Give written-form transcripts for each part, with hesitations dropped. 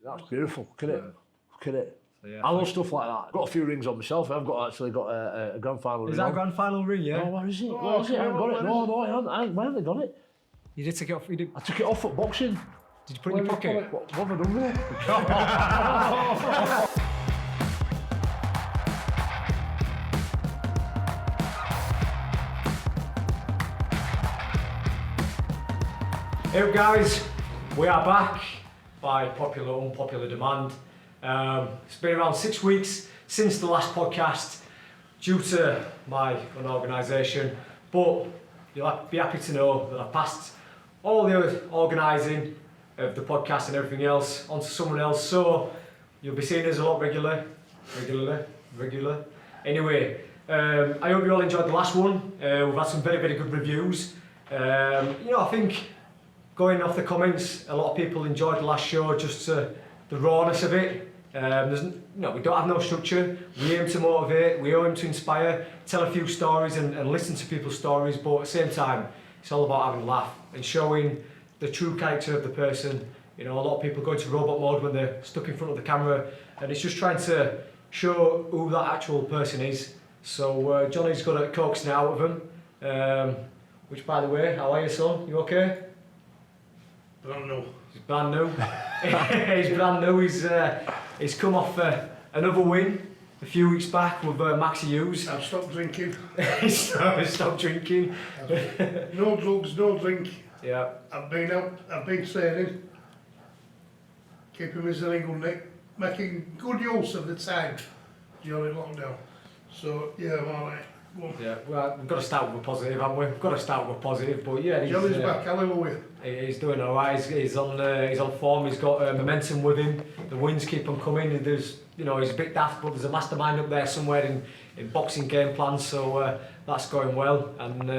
That's beautiful. Look at it. Look at it. So, yeah, I love stuff like that. I've got a few rings on myself. I've actually got a grand final ring. Is that on. a grand final ring, yeah? Oh, where is it? Where is it? I haven't got it. No, I haven't. Where have they got it? You did take it off? You did? I took it off at boxing. Did you put it in your pocket? What have I done with it? Hey guys, we are back by popular or unpopular demand. It's been around 6 weeks since the last podcast due to my unorganisation, but you'll be happy to know that I passed all the organising of the podcast and everything else onto someone else, so you'll be seeing us a lot regular. Anyway, I hope you all enjoyed the last one. We've had some very good reviews. I think going off the comments, a lot of people enjoyed the last show, just the rawness of it. We don't have no structure. We aim to motivate, we aim to inspire, tell a few stories and listen to people's stories, but at the same time, it's all about having a laugh and showing the true character of the person. A lot of people go into robot mode when they're stuck in front of the camera, and it's just trying to show who that actual person is. So Johnny's got a coaxing it out of him, which, by the way, how are you, son? You okay? Brand new. He's brand new. He's brand new. He's come off another win a few weeks back with Maxi Hughes. I've stopped drinking. He's stopped drinking. No drugs, no drink. Yeah. I've been out, I've been training, keeping myself in good nick, making good use of the time during lockdown. So, yeah, I'm alright. Yeah, well, we've got to start with a positive, haven't we? We've got to start with a positive, but yeah, Johnny's back, hallelujah. He's doing alright. He's on form. He's got momentum with him. The wins keep on coming. There's, he's a bit daft, but there's a mastermind up there somewhere in boxing game plans. So that's going well, and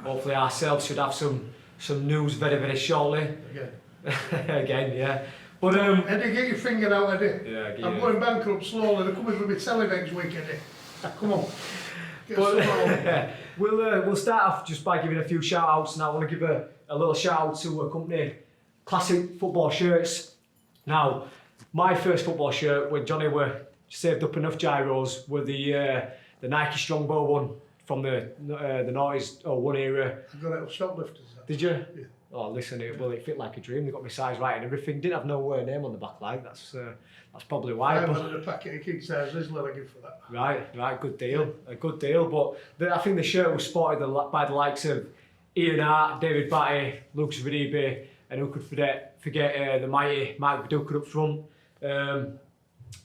hopefully ourselves should have some news very shortly. Again, yeah. But Eddie, get your finger out, Eddie. Yeah, I'm going bankrupt slowly. They're coming for me telly next week, Eddie. Come on. But we'll start off just by giving a few shout outs, and I want to give a little shout out to a company, Classic Football Shirts. Now, my first football shirt when Johnny were saved up enough gyros were the Nike Strongbow one from the noughties or one era. I got it with shoplifters. Did you? Yeah. Oh, listen, it fit like a dream. They got my size right and everything. Didn't have no name on the back, like that's probably why. I had a packet of king size Rizzler I give for that. Right, good deal, a good deal. But I think the shirt was spotted by the likes of Ian Hart, David Batty, Lucas Veribe, and who could forget the mighty Mike Viduka up front. And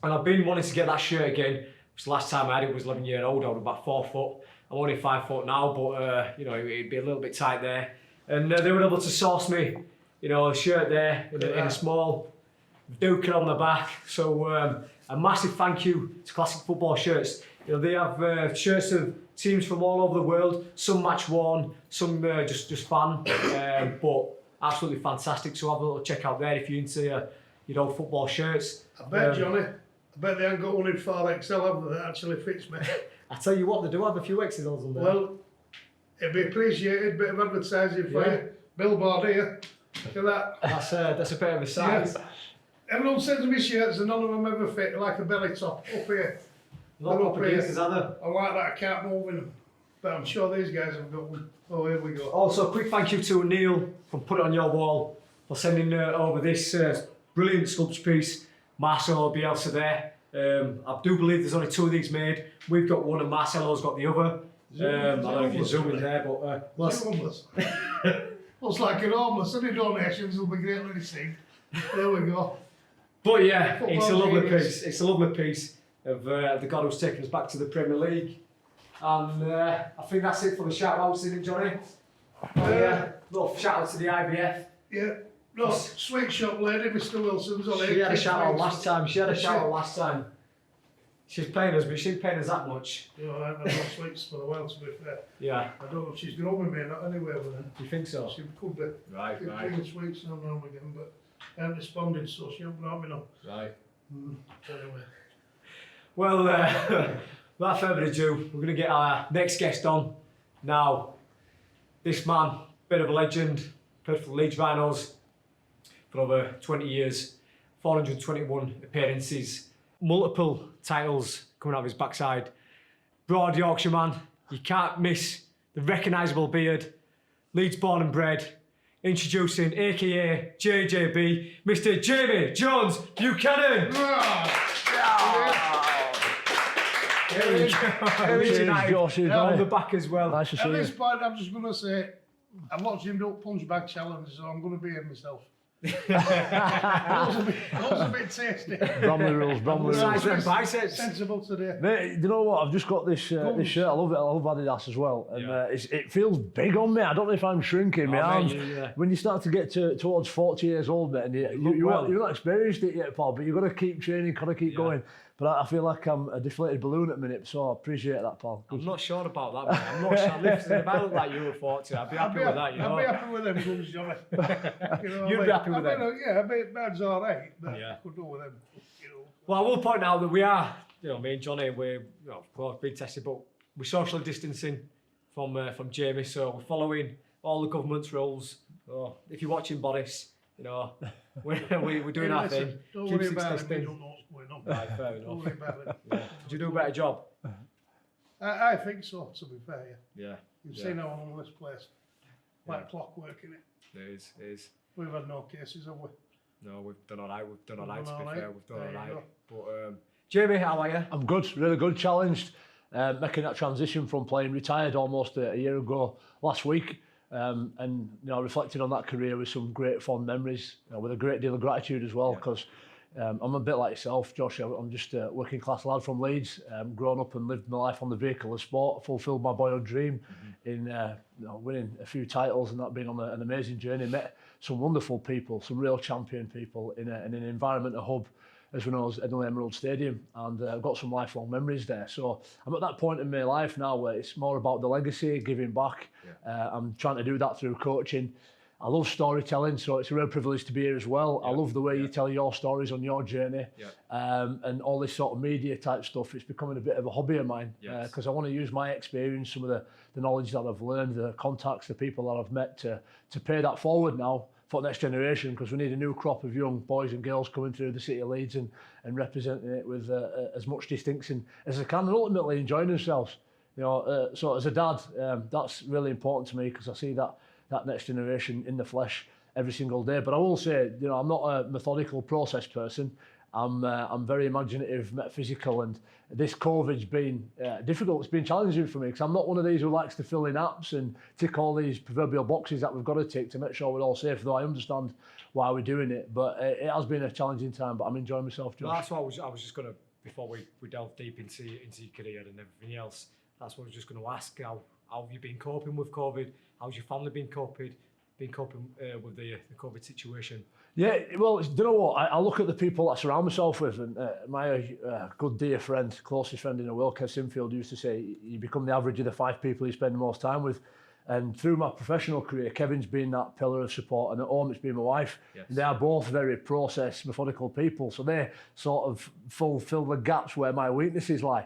I've been wanting to get that shirt again. Because the last time I had it was 11 years old. I was about 4 foot. I'm only 5 foot now, but it'd be a little bit tight there. And they were able to source me, a shirt there in a small Viduka on the back. So a massive thank you to Classic Football Shirts. They have shirts of teams from all over the world. Some match worn, some just fun, but absolutely fantastic. So have a little check out there if you're into football shirts. I bet, Johnny. I bet they haven't got one in 4XL, have they? That actually fits me. I tell you what, they do have a few XLs on there. Well, it'd be appreciated, bit of advertising for you. Billboard here. Look at that. That's a bit of a size. Yeah. Everyone sends me shirts and none of them ever fit, like a belly top up here. Not up against I like that, I can't move in them. But I'm sure these guys have got one. Oh, here we go. Also, a quick thank you to Neil from Put It On Your Wall for sending over this brilliant sculpture piece. Marcelo Bielsa there. I do believe there's only 2 of these made. We've got one and Marcelo's got the other. I don't know if you zoom in there, but homeless. Looks like an homeless. Any donations will be greatly received. There we go. But yeah, it's a lovely piece. It's a lovely piece of the God who's taken us back to the Premier League. And I think that's it for the shout outs, isn't it, Johnny? Little shout out to the IBF. Yeah. No, sweet shop lady, Mr. Wilson's on She had a shout out last time. She's paying us, but she ain't paying us that much. I haven't had no sweets for a while, to be fair. Yeah. I don't know if she's growing me or not anyway with them. Do you think so? She could be. Right. Bringing sweets now and again, but I haven't responded, so she hasn't brought me none. Right. Anyway. Well, without further ado, we're going to get our next guest on. Now, this man, bit of a legend, played for the Leeds Rhinos for over 20 years. 421 appearances, multiple titles coming out of his backside. Broad Yorkshire man, you can't miss the recognisable beard. Leeds born and bred. Introducing, aka JJB, Mr. Jamie Jones-Buchanan. Leeds United on the back as well. Nice to see At this you. point, I'm just going to say, I've watched him do punch bag challenge, so I'm going to behave myself. That was a bit tasty. Bromley rules, Bromley Size rules. and biceps. Sensible today. Mate, you know what? I've just got this shirt. I love it. I love Adidas as well, and it feels big on me. I don't know if I'm shrinking. My arms. When you start to get towards 40 years old, mate, and you're not experienced it yet, Paul, but you've got to keep training, got to keep going. But I feel like I'm a deflated balloon at the minute, so I appreciate that, Paul. I'm not sure about that, man. I'm not sure. Listen, if I look like you were 40, I'd be happy with that, you know. I'd be happy with them guns, Johnny. You'd be happy with them? Yeah, a bit bad's all right, but I could do with them, you know. Well, I will point out that we are, you know, me and Johnny, we're, of course, being tested, but we're socially distancing from Jamie, so we're following all the government's rules. So if you're watching Boris, you know, we're doing our thing. Don't Keep worry 6 about it, we testing. don't know what's going on. Right, fair enough. Don't worry about it. Did you do a better job? I think so, to be fair, Yeah. You've seen how long this place, like clockwork, innit? It is. We've had no cases, have we? No, we've done all right. We've done all right, to all be right. fair. We've done There all you right. But, Jamie, how are you? I'm good, really good. Challenged, making that transition from playing. Retired almost a year ago last week, and you know, reflected on that career with some great fond memories, with a great deal of gratitude as well, because I'm a bit like yourself, Josh. I'm just a working class lad from Leeds, grown up and lived my life on the vehicle of sport, fulfilled my boyhood dream in winning a few titles and that being on an amazing journey. Met some wonderful people, some real champion people in an environment, a hub, as we know as Edinburgh Emerald Stadium, and I've got some lifelong memories there. So I'm at that point in my life now where it's more about the legacy, giving back. I'm trying to do that through coaching. I love storytelling, so it's a real privilege to be here as well. I love the way you tell your stories on your journey, and all this sort of media type stuff. It's becoming a bit of a hobby of mine, because I want to use my experience, some of the knowledge that I've learned, the contacts, the people that I've met to pay that forward now for the next generation, because we need a new crop of young boys and girls coming through the city of Leeds and representing it with as much distinction as they can, and ultimately enjoying themselves. You know, so as a dad, that's really important to me, because I see that next generation in the flesh every single day. But I will say, you know, I'm not a methodical process person. I'm very imaginative, metaphysical, and this COVID's been difficult. It's been challenging for me, because I'm not one of these who likes to fill in apps and tick all these proverbial boxes that we've got to tick to make sure we're all safe, though I understand why we're doing it. But it has been a challenging time, but I'm enjoying myself, Josh. Well, that's what I was just going to, before we delve deep into your career and everything else, that's what I was just going to ask. How have you been coping with COVID? How's your family been coping with the COVID situation? Yeah, well, do you know what? I look at the people I surround myself with, and my good dear friend, closest friend in the world, Kev Sinfield, used to say, you become the average of the 5 people you spend the most time with. And through my professional career, Kevin's been that pillar of support, and at home it's been my wife. Yes. They are both very process, methodical people, so they sort of fulfill the gaps where my weaknesses lie.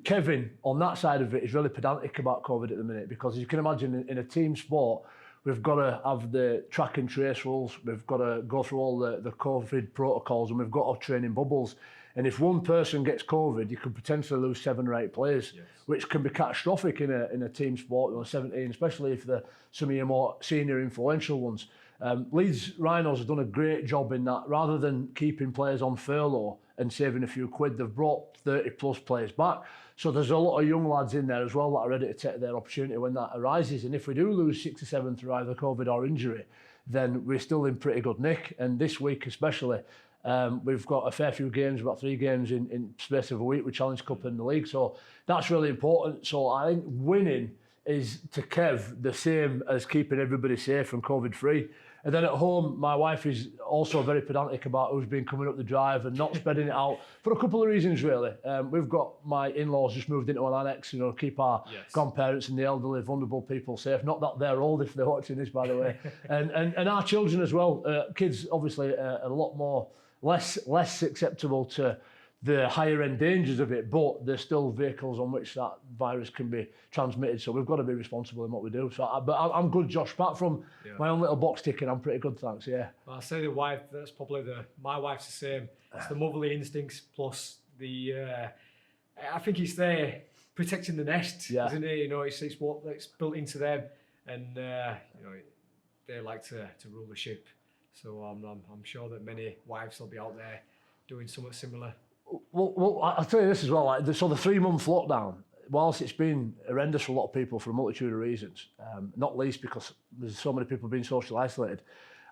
Kevin, on that side of it, is really pedantic about COVID at the minute, because as you can imagine, in a team sport, we've got to have the track and trace rules, we've got to go through all the COVID protocols, and we've got to train in bubbles. And if one person gets COVID, you could potentially lose 7 or 8 players, which can be catastrophic in a team sport, 17, especially if they're some of your more senior influential ones. Leeds Rhinos have done a great job in that. Rather than keeping players on furlough and saving a few quid, they've brought 30 plus players back. So there's a lot of young lads in there as well that are ready to take their opportunity when that arises. And if we do lose 6 or 7 through either COVID or injury, then we're still in pretty good nick. And this week especially, we've got a fair few games, about 3 games in space of a week with Challenge Cup in the league. So that's really important. So I think winning is, to Kev, the same as keeping everybody safe and COVID free. And then at home, my wife is also very pedantic about who's been coming up the drive and not spreading it out for a couple of reasons, really. We've got my in-laws just moved into an annex, keep our grandparents and the elderly, vulnerable people safe. Not that they're old if they're watching this, by the way. and our children as well. Kids, obviously, a lot more less acceptable to the higher end dangers of it, but there's still vehicles on which that virus can be transmitted. So we've got to be responsible in what we do. So, I'm good, Josh. Apart from my own little box ticking, I'm pretty good, thanks. Yeah. Well, I'll say the wife. That's probably my wife's the same. It's the motherly instincts plus the. I think it's there protecting the nest, isn't it? You know, it's it's built into them, and you know, they like to rule the ship. So I'm sure that many wives will be out there doing something similar. Well, I'll tell you this as well. Like, so the 3-month lockdown, whilst it's been horrendous for a lot of people for a multitude of reasons, not least because there's so many people being socially isolated.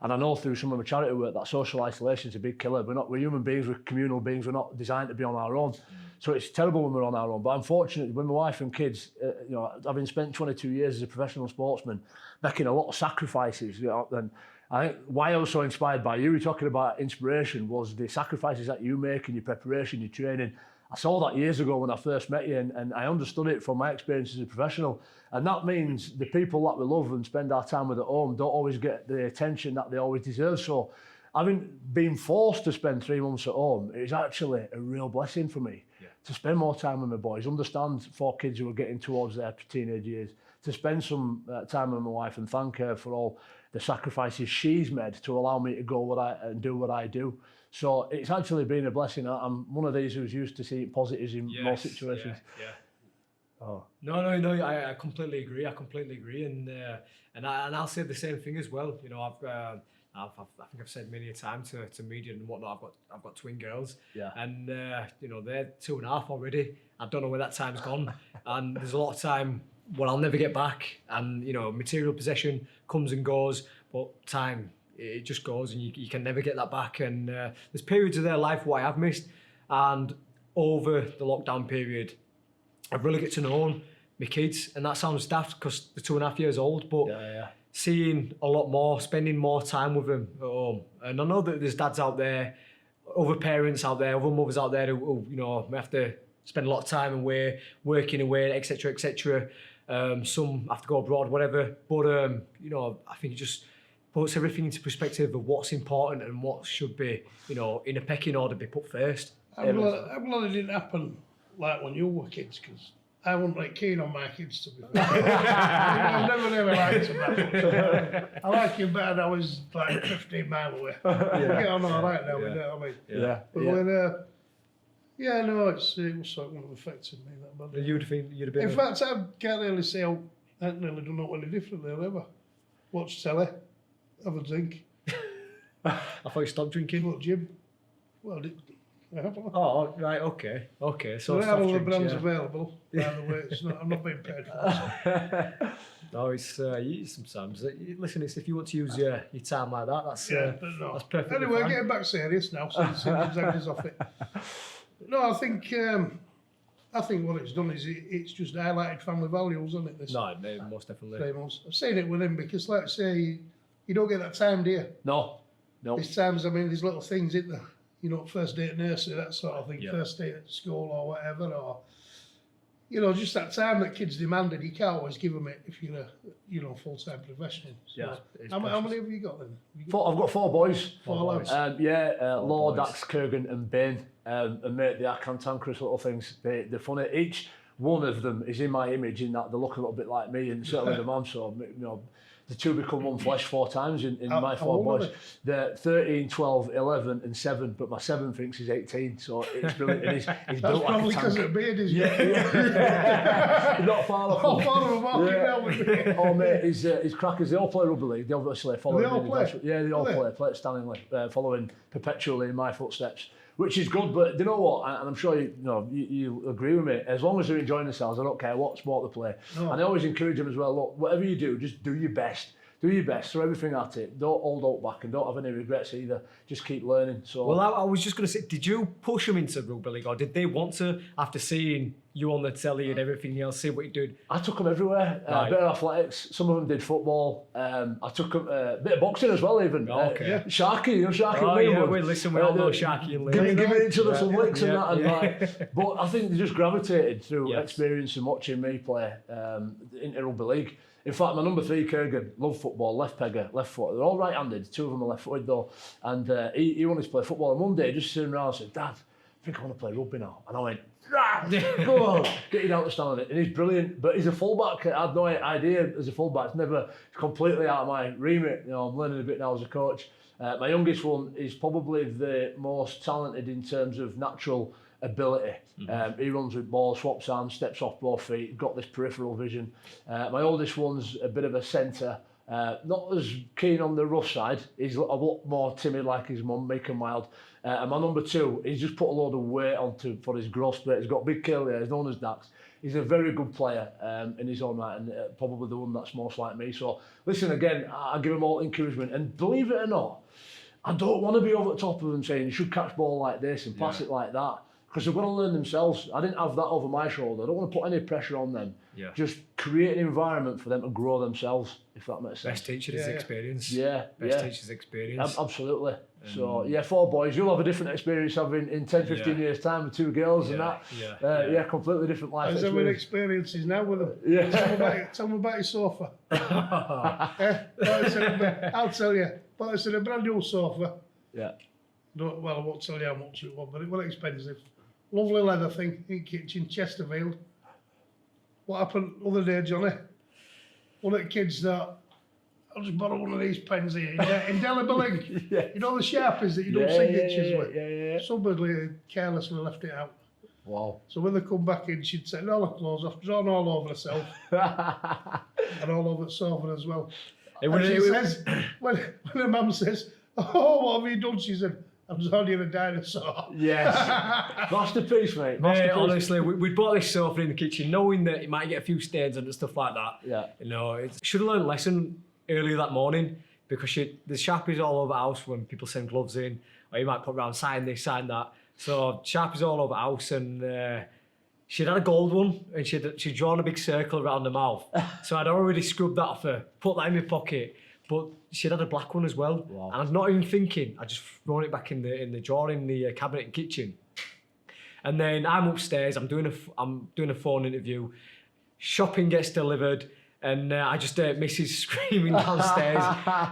And I know through some of my charity work that social isolation is a big killer. We're human beings, we're communal beings, we're not designed to be on our own. So it's terrible when we're on our own. But unfortunately, with my wife and kids, you know, having spent 22 years as a professional sportsman, making a lot of sacrifices, you know, and I think why I was so inspired by you talking about inspiration was the sacrifices that you make in your preparation, your training. I saw that years ago when I first met you, and I understood it from my experience as a professional. And that means the people that we love and spend our time with at home don't always get the attention that they always deserve. So having been forced to spend 3 months at home is actually a real blessing for me. To spend more time with my boys, understand 4 kids who are getting towards their teenage years, to spend some time with my wife and thank her for all the sacrifices she's made to allow me to go and do what I do. So it's actually been a blessing. I'm one of these who's used to seeing positives in most situations. Oh. No, I completely agree. And I'll say the same thing as well. You know, I think I've said many a time to media and whatnot. I've got twin girls, and you know, they're 2.5 already. I don't know where that time's gone, and there's a lot of time when I'll never get back. And you know, material possession comes and goes, but time, it just goes, and you can never get that back. And there's periods of their life what I have missed, and over the lockdown period, I've really get to know my kids, and that sounds daft because they're 2.5 years old, but seeing a lot more, spending more time with them at home. And I know that there's dads out there, other parents out there, other mothers out there who you know, may have to spend a lot of time away, working away, etc., etc. Some have to go abroad, whatever. But you know, I think it just puts everything into perspective of what's important and what should be, you know, in a pecking order, be put first. I'm glad it didn't happen like when you were kids, because I wasn't like keen on my kids, to be fair. I've never really liked them that much. I like you better than I was like 15 miles away. We get on all right now, we know what I mean. But when, no, it was sort of affected me that badly. You'd have been. In fact, I can't really say I haven't really done it any differently ever. Watch telly, have a drink. I thought you stopped drinking. Go to gym. Well, I haven't. Oh, right, okay. So they have all the brands available. By the way, I'm not being paid for this. No, it's sometimes. Listen, it's if you want to use your time like that, that's perfect. Anyway, getting back serious now, so it's off it. No, I think what it's done is it's just highlighted family values, hasn't it? This no, most definitely. 3 months. I've seen it with him because, like I say, you don't get that time, do you? No. There's times, I mean, there's little things, isn't there? You know, first day at nursery, that sort of thing, Yeah. first day at school or whatever, or, you know, just that time that kids demanded. You can't always give them it if you're a full-time professional. So how many have you got then? I've got 4 boys. 4 lads. Law, Dax, Kurgan and Bain. And mate, they are cantankerous little things. They're funny. Each one of them is in my image in that they look a little bit like me, and certainly the mum. So, you know, the 2 become one flesh 4 times in my 4 boys. They're 13, 12, 11 and 7, but my 7 thinks he's 18, so it's brilliant. And he's built like a tank. That's probably because of the beard, isn't it? Not far off. Not far off, walking down with me. Oh mate, he's crackers. They all play rugby league. They obviously follow. They all play? Yeah, they all play at Stanley, following perpetually in my footsteps. Which is good, but do you know what? And I'm sure you agree with me. As long as they're enjoying themselves, I don't care what sport they play. No. And I always encourage them as well. Look, whatever you do, just do your best. Do your best. Throw everything at it. Don't hold out back, and don't have any regrets either. Just keep learning. So. Well, I was just going to say, did you push them into rugby league, or did they want to, after seeing you on the telly and everything else, see what you did? I took them everywhere. A bit of athletics. Some of them did football. I took them a bit of boxing as well, even. Sharky, you know Sharky. Oh yeah, listen, we all know Sharky and Lee. Giving each other some licks and that. And like, but I think they just gravitated through experience and watching me play into rugby league. In fact, my number 3, Kurgan, loved football, left pegger, left foot. They're all right-handed. 2 of them are left-footed though. And he wanted to play football. And one day, just sitting around and said, "Dad, I think I want to play rugby now. And I went, go on, get you down to stand on it. And he's brilliant, but he's a fullback. I had no idea as a fullback. It's never completely out of my remit. You know, I'm learning a bit now as a coach. My youngest one is probably the most talented in terms of natural ability. He runs with ball, swaps arms, steps off both feet, got this peripheral vision. My oldest one's a bit of a centre, not as keen on the rough side. He's a lot more timid like his mum, meek and mild. And my number 2, he's just put a load of weight onto for his growth spurt. He's got big curly hair, he's known as Dax. He's a very good player in his own right, and probably the one that's most like me. So listen, again, I give him all encouragement, and believe it or not, I don't want to be over the top of them saying you should catch ball like this and pass it like that, because they're going to learn themselves. I didn't have that over my shoulder. I don't want to put any pressure on them. Yeah. Just create an environment for them to grow themselves, if that makes sense. Best teacher is experience. Yeah, Best teacher's experience. Absolutely. So, 4 boys, you'll have a different experience having in 10, 15 years' time with 2 girls and that. Completely different life As having experiences now with them. Yeah. Tell me about your sofa. I'll tell you. But it's a brand new sofa. Yeah. Well, I won't tell you how much it was, but it was expensive. Lovely leather thing in kitchen, Chesterfield. What happened the other day, Johnny? One of the kids that, I'll just borrow one of these pens here, indelible ink. You know the Sharpies that you do signatures with? Yeah. Somebody carelessly left it out. Wow. So when they come back in, she'd taken all her clothes off, drawn all over herself, and all over the sofa as well. And she says, when her mum says, "Oh, what have you done?" She said, "I'm drawn you a dinosaur." Yes. Masterpiece, mate. Mate, honestly, we bought this sofa in the kitchen knowing that it might get a few stains and stuff like that. Yeah. You know, it should have learned a lesson earlier that morning, because there's Sharpies all over the house when people send gloves in, or you might put around, sign this, sign that. So Sharpies all over the house, and she'd had a gold one, and she'd drawn a big circle around her mouth. So I'd already scrubbed that off her, put that in my pocket. But she'd had a black one as well. Wow. And I'm not even thinking. I just thrown it back in the drawer in the cabinet in the kitchen. And then I'm upstairs. I'm doing a phone interview. Shopping gets delivered, and I just hear Mrs. screaming downstairs.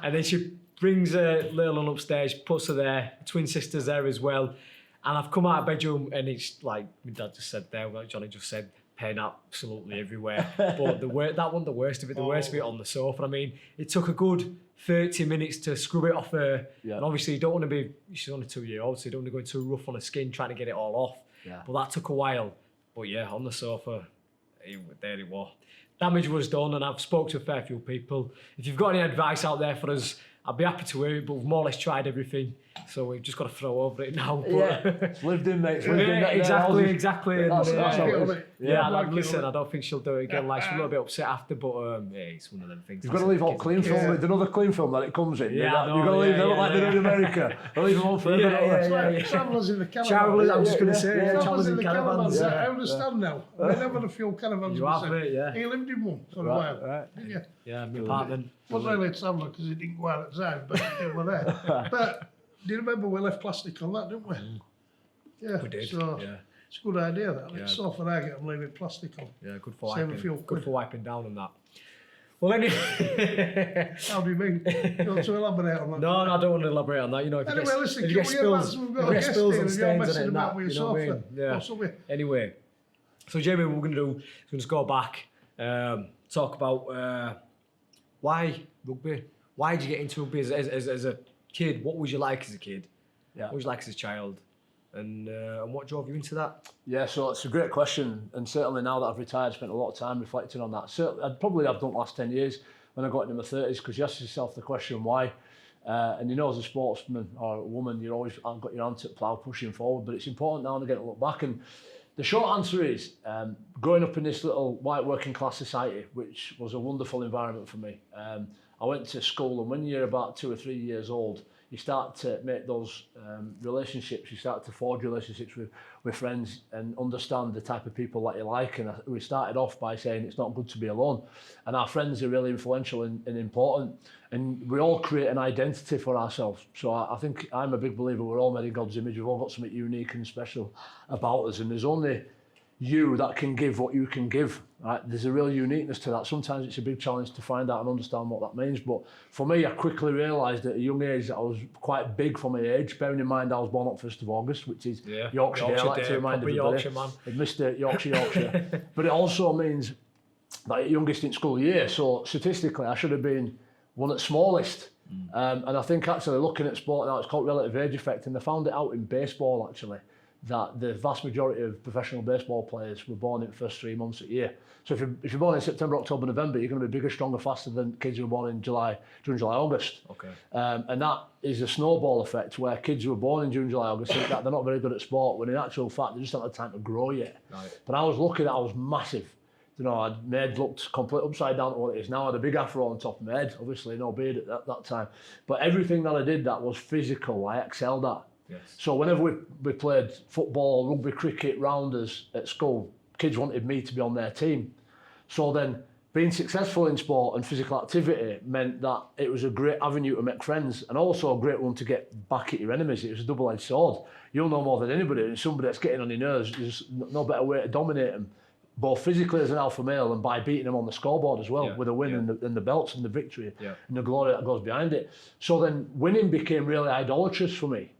And then she brings her little one upstairs, puts her there. Twin sisters there as well. And I've come out of bedroom, and it's like my dad just said there, like Johnny just said, pen absolutely everywhere. But that wasn't the worst of it. The worst of it on the sofa. I mean, it took a good 30 minutes to scrub it off her. Yeah. And obviously you don't want to be, she's only 2-year-old, so you don't want to go too rough on her skin trying to get it all off. Yeah. But that took a while. But yeah, on the sofa, there it was. Damage was done, and I've spoke to a fair few people. If you've got any advice out there for us, I'd be happy to hear it, but we've more or less tried everything. So we've just got to throw over it now. But It's lived in, mate. Exactly. And, That's how it is. Listen, I don't think she'll do it again. Like, she's a little bit upset after, but it's one of them things. You've got to leave all clean film. With another clean film that it comes in. Yeah, You've got to leave them like they do in America. They leave them on forever. Travellers in the caravans. Travellers, I was just going to say, Travellers in the caravans. I understand now. I never had a few caravans. You have it, yeah. He lived in one for a while. Right. Didn't you? Yeah, my apartment. Wasn't really a traveller because he didn't go out at the time, but it was there. But do you remember we left plastic on that, didn't we? Yeah. We did. So yeah. it's a good idea that. Yeah. It's so for I get, I'm leaving plastic on. Yeah, good for Save a wiping. few Good quid. for wiping down on that. Well, anyway. How do you mean? You want to elaborate on that? No, I don't want to elaborate on that. You know, if Anyway, you get, listen, if you can get we spills, get back to- we've if got you a get guest spills here and and you're stains messing in it, and about that, with you your know what I sofa. mean? Yeah. What's up with? Anyway, so Jamie, what we're going to do is we're going to go back, talk about why rugby. Why did you get into rugby as a kid? What was you like as a kid? Yeah. What was you like as a child? And what drove you into that? Yeah, so it's a great question, and certainly now that I've retired, I spent a lot of time reflecting on that. Certainly, I've done the last 10 years when I got into my 30s, because you ask yourself the question why, and you know, as a sportsman or a woman, you're always got your hand to the plough pushing forward, but it's important now and again to look back. And the short answer is, growing up in this little white working class society, which was a wonderful environment for me. I went to school, and when you're about 2 or 3 years old, you start to make those relationships, you start to forge relationships with friends and understand the type of people that you like. And we started off by saying it's not good to be alone. And our friends are really influential and important. And we all create an identity for ourselves. So I think I'm a big believer we're all made in God's image. We've all got something unique and special about us. And there's only you that can give what you can give. Right? There's a real uniqueness to that. Sometimes it's a big challenge to find out and understand what that means. But for me, I quickly realised at a young age that I was quite big for my age. Bearing in mind I was born on 1st of August, which is Yorkshire Day. I like to remind everybody. Yorkshire man. Mr. Yorkshire. But it also means that youngest in school year. So statistically, I should have been one at smallest. And I think actually looking at sport now, it's called relative age effect, and they found it out in baseball actually, that the vast majority of professional baseball players were born in the first 3 months of the year. So if you're born in September, October, November, you're going to be bigger, stronger, faster than kids who were born in June, July, August. Okay. And that is a snowball effect where kids who were born in June, July, August think that they're not very good at sport, when in actual fact they just haven't had time to grow yet. Right. But I was lucky that I was massive. You know, my head looked completely upside down to what it is now. I had a big afro on top of my head, obviously no beard at that time. But everything that I did that was physical, I excelled at. Yes. So whenever we played football, rugby, cricket, rounders at school, kids wanted me to be on their team. So then being successful in sport and physical activity meant that it was a great avenue to make friends, and also a great one to get back at your enemies. It was a double-edged sword. You'll know more than anybody, and somebody that's getting on your nerves, there's no better way to dominate them, both physically as an alpha male and by beating them on the scoreboard as well, with a win and the belts and the victory and the glory that goes behind it. So then winning became really idolatrous for me.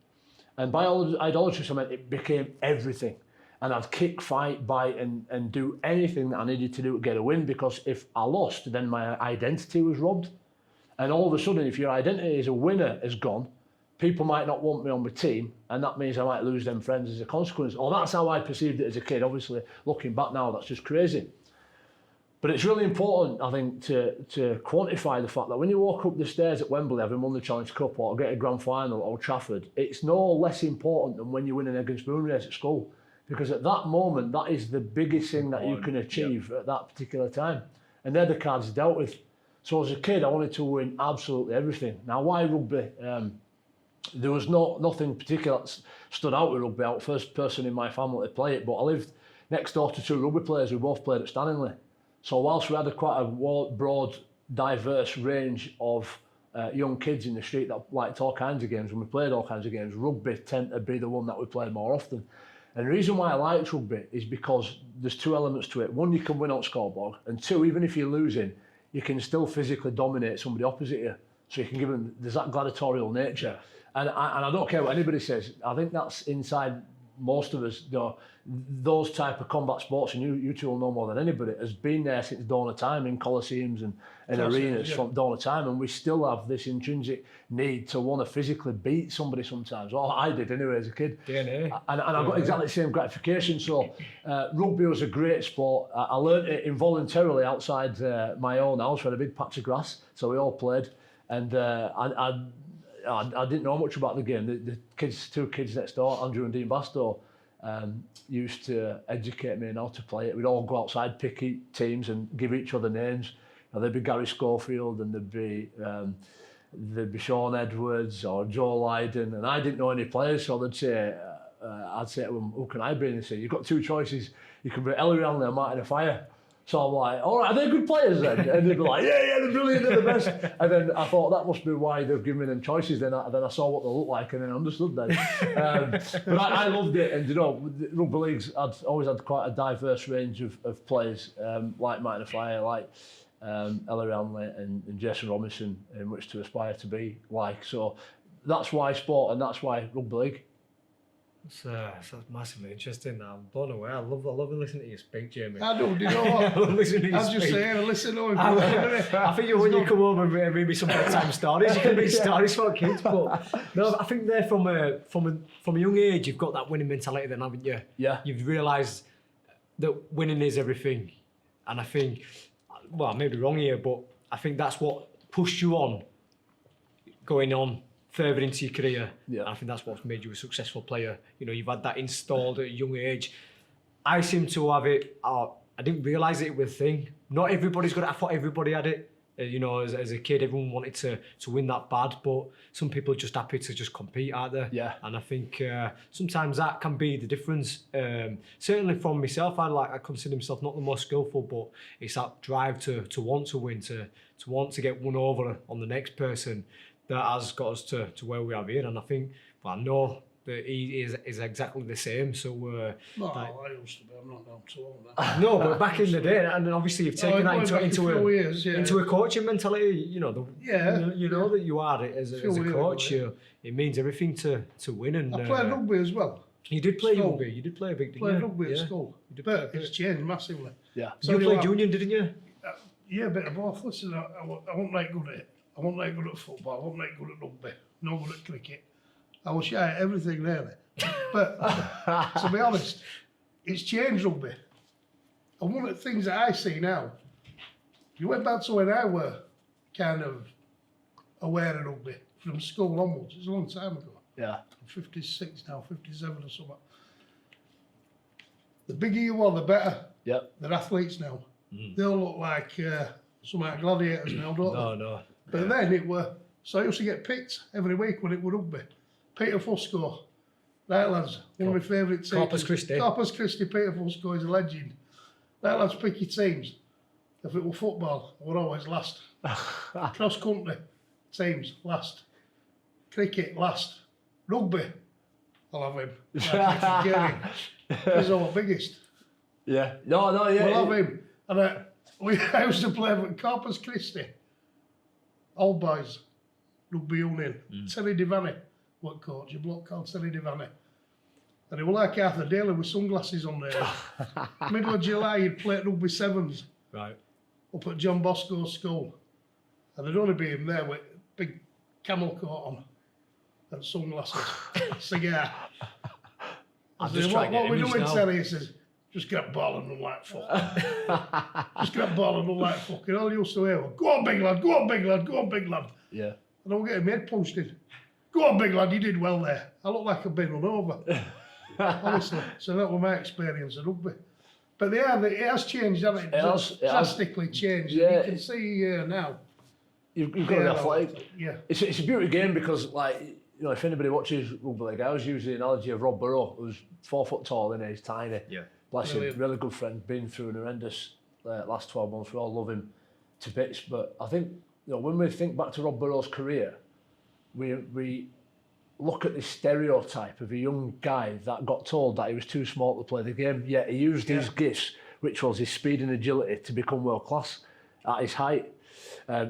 And by idolatrous, I meant it became everything. And I'd kick, fight, bite, and do anything that I needed to do to get a win, because if I lost, then my identity was robbed. And all of a sudden, if your identity as a winner is gone, people might not want me on my team, and that means I might lose them friends as a consequence. Or that's how I perceived it as a kid. Obviously, looking back now, that's just crazy. But it's really important, I think, to quantify the fact that when you walk up the stairs at Wembley having won the Challenge Cup or get a grand final at Old Trafford, it's no less important than when you win an egg and spoon race at school. Because at that moment, that is the biggest thing that you can achieve at that particular time. And they're the cards dealt with. So as a kid, I wanted to win absolutely everything. Now, why rugby? There was nothing particular that stood out with rugby. I was the first person in my family to play it, but I lived next door to 2 rugby players who both played at Stanley. So whilst we had quite a broad, diverse range of young kids in the street that liked all kinds of games, and we played all kinds of games, rugby tended to be the one that we played more often. And the reason why I liked rugby is because there's 2 elements to it. One, you can win on scoreboard, and 2, even if you're losing, you can still physically dominate somebody opposite you. So you can give them, there's that gladiatorial nature. And I don't care what anybody says, I think that's inside most of us, you know, those type of combat sports, and you two will know more than anybody, has been there since dawn of time in coliseums and arenas from dawn of time, and we still have this intrinsic need to want to physically beat somebody sometimes. Well, I did anyway as a kid. DNA. And I got exactly the same gratification. So rugby was a great sport. I learned it involuntarily outside my own house. We had a big patch of grass, so we all played. And I didn't know much about the game. The kids, 2 kids next door, Andrew and Dean Bastow, used to educate me on how to play it. We'd all go outside, pick teams and give each other names. Now, there'd be Gary Schofield and there'd be Sean Edwards or Joe Lydon, and I didn't know any players, so they'd say, I'd say to them, who can I be? And they'd say, you've got 2 choices. You can be Ellery Hanley or Martin Fire. So I'm like, all right, are they good players then? And they'd be like, yeah, they're brilliant, they're the best. And then I thought that must be why they've given me them choices. Then I saw what they looked like and then I understood then. But I loved it. And you know, rugby leagues, I'd always had quite a diverse range of players, like Martin Fire, like Ellery Hanley and Jason Robinson, in which to aspire to be like. So that's why sport and that's why rugby league. It's massively interesting. I'm blown away. I love listening to you speak, Jamie. I do, do you know what? I love listening to you I'm speak. just saying, listen to him. I think when you come home and read me some bedtime stories, you can read stories for kids. But no, I think there from a young age, you've got that winning mentality then, haven't you? Yeah. You've realised that winning is everything. And I think, well, I may be wrong here, but I think that's what pushed you on, going on further into your career. Yeah. And I think that's what's made you a successful player. You know, you've had that installed at a young age. I seem to have it. I didn't realise it was a thing. Not everybody's got it. I thought everybody had it. You know, as a kid, everyone wanted to win that bad, but some people are just happy to just compete, aren't they? Yeah. And I think sometimes that can be the difference. Certainly from myself, I consider myself not the most skillful, but it's that drive to want to win, to want to get one over on the next person that has got us to where we are here. And I think, well, I know that he is exactly the same. So No, like- I used to be. I'm not now too old now. no, but back in the day, and obviously you've taken that into a coaching mentality. You know, you know that you are as a coach. It means everything to win. And I played rugby as well. You did play School. rugby. You did play a big. Played rugby at school, but it's changed massively. Yeah. So You played union, didn't you? Yeah, a bit of both. Listen, I wasn't that good at it. I wasn't that good at football. I wasn't that good at rugby. No good at cricket. I was shy at everything really. But to be honest, it's changed rugby. And one of the things that I see now, you went back to when I were kind of aware of rugby from school onwards. It's a long time ago. Yeah. I'm 56 now, 57 or something. The bigger you are, the better. Yep. They're athletes now. They'll look like some like gladiators now, don't they? No. But then it were, so I used to get picked every week when it were rugby. Peter Fusco, right lads, one of my favourite teams. Corpus Christi. Corpus Christi, Peter Fusco is a legend. Right lads, pick your teams. If it were football, we're always last. Cross country, teams, last. Cricket, last. Rugby, I'll have him. Like Gary, he's our biggest. Yeah. No, yeah. We'll have him. And I used to play for Corpus Christi. Old boys, rugby union. Terry Devaney, what coach? A bloke called Terry Devaney. And he was like Arthur Daly with sunglasses on there. Middle of July, he'd play at rugby sevens. Right. Up at John Bosco's school. And there'd only be him there with big camel coat on and sunglasses, cigar. I'm I just said, trying to what get we image doing, now. Terry? He says, just get a ball and run like fuck. Just get a ball and run like fuck. And all you used to hear was, go on, big lad, go on, big lad, go on, big lad. Yeah. And I'm getting my head punched in. Go on, big lad, you did well there. I look like I've been run over. Honestly. So that was my experience of rugby. But it has changed, hasn't it? It has. Drastically changed. Yeah. You can see now. You've got to be athletic. Yeah. It's a beauty game because, like, you know, if anybody watches rugby league, I always use the analogy of Rob Burrow, who's 4 foot tall and he's tiny. Yeah. Bless him, Brilliant. really good friend, been through an horrendous last 12 months. We all love him to bits. But I think, you know, when we think back to Rob Burrow's career, we look at this stereotype of a young guy that got told that he was too small to play the game, yet he used his gifts, which was his speed and agility, to become world class at his height.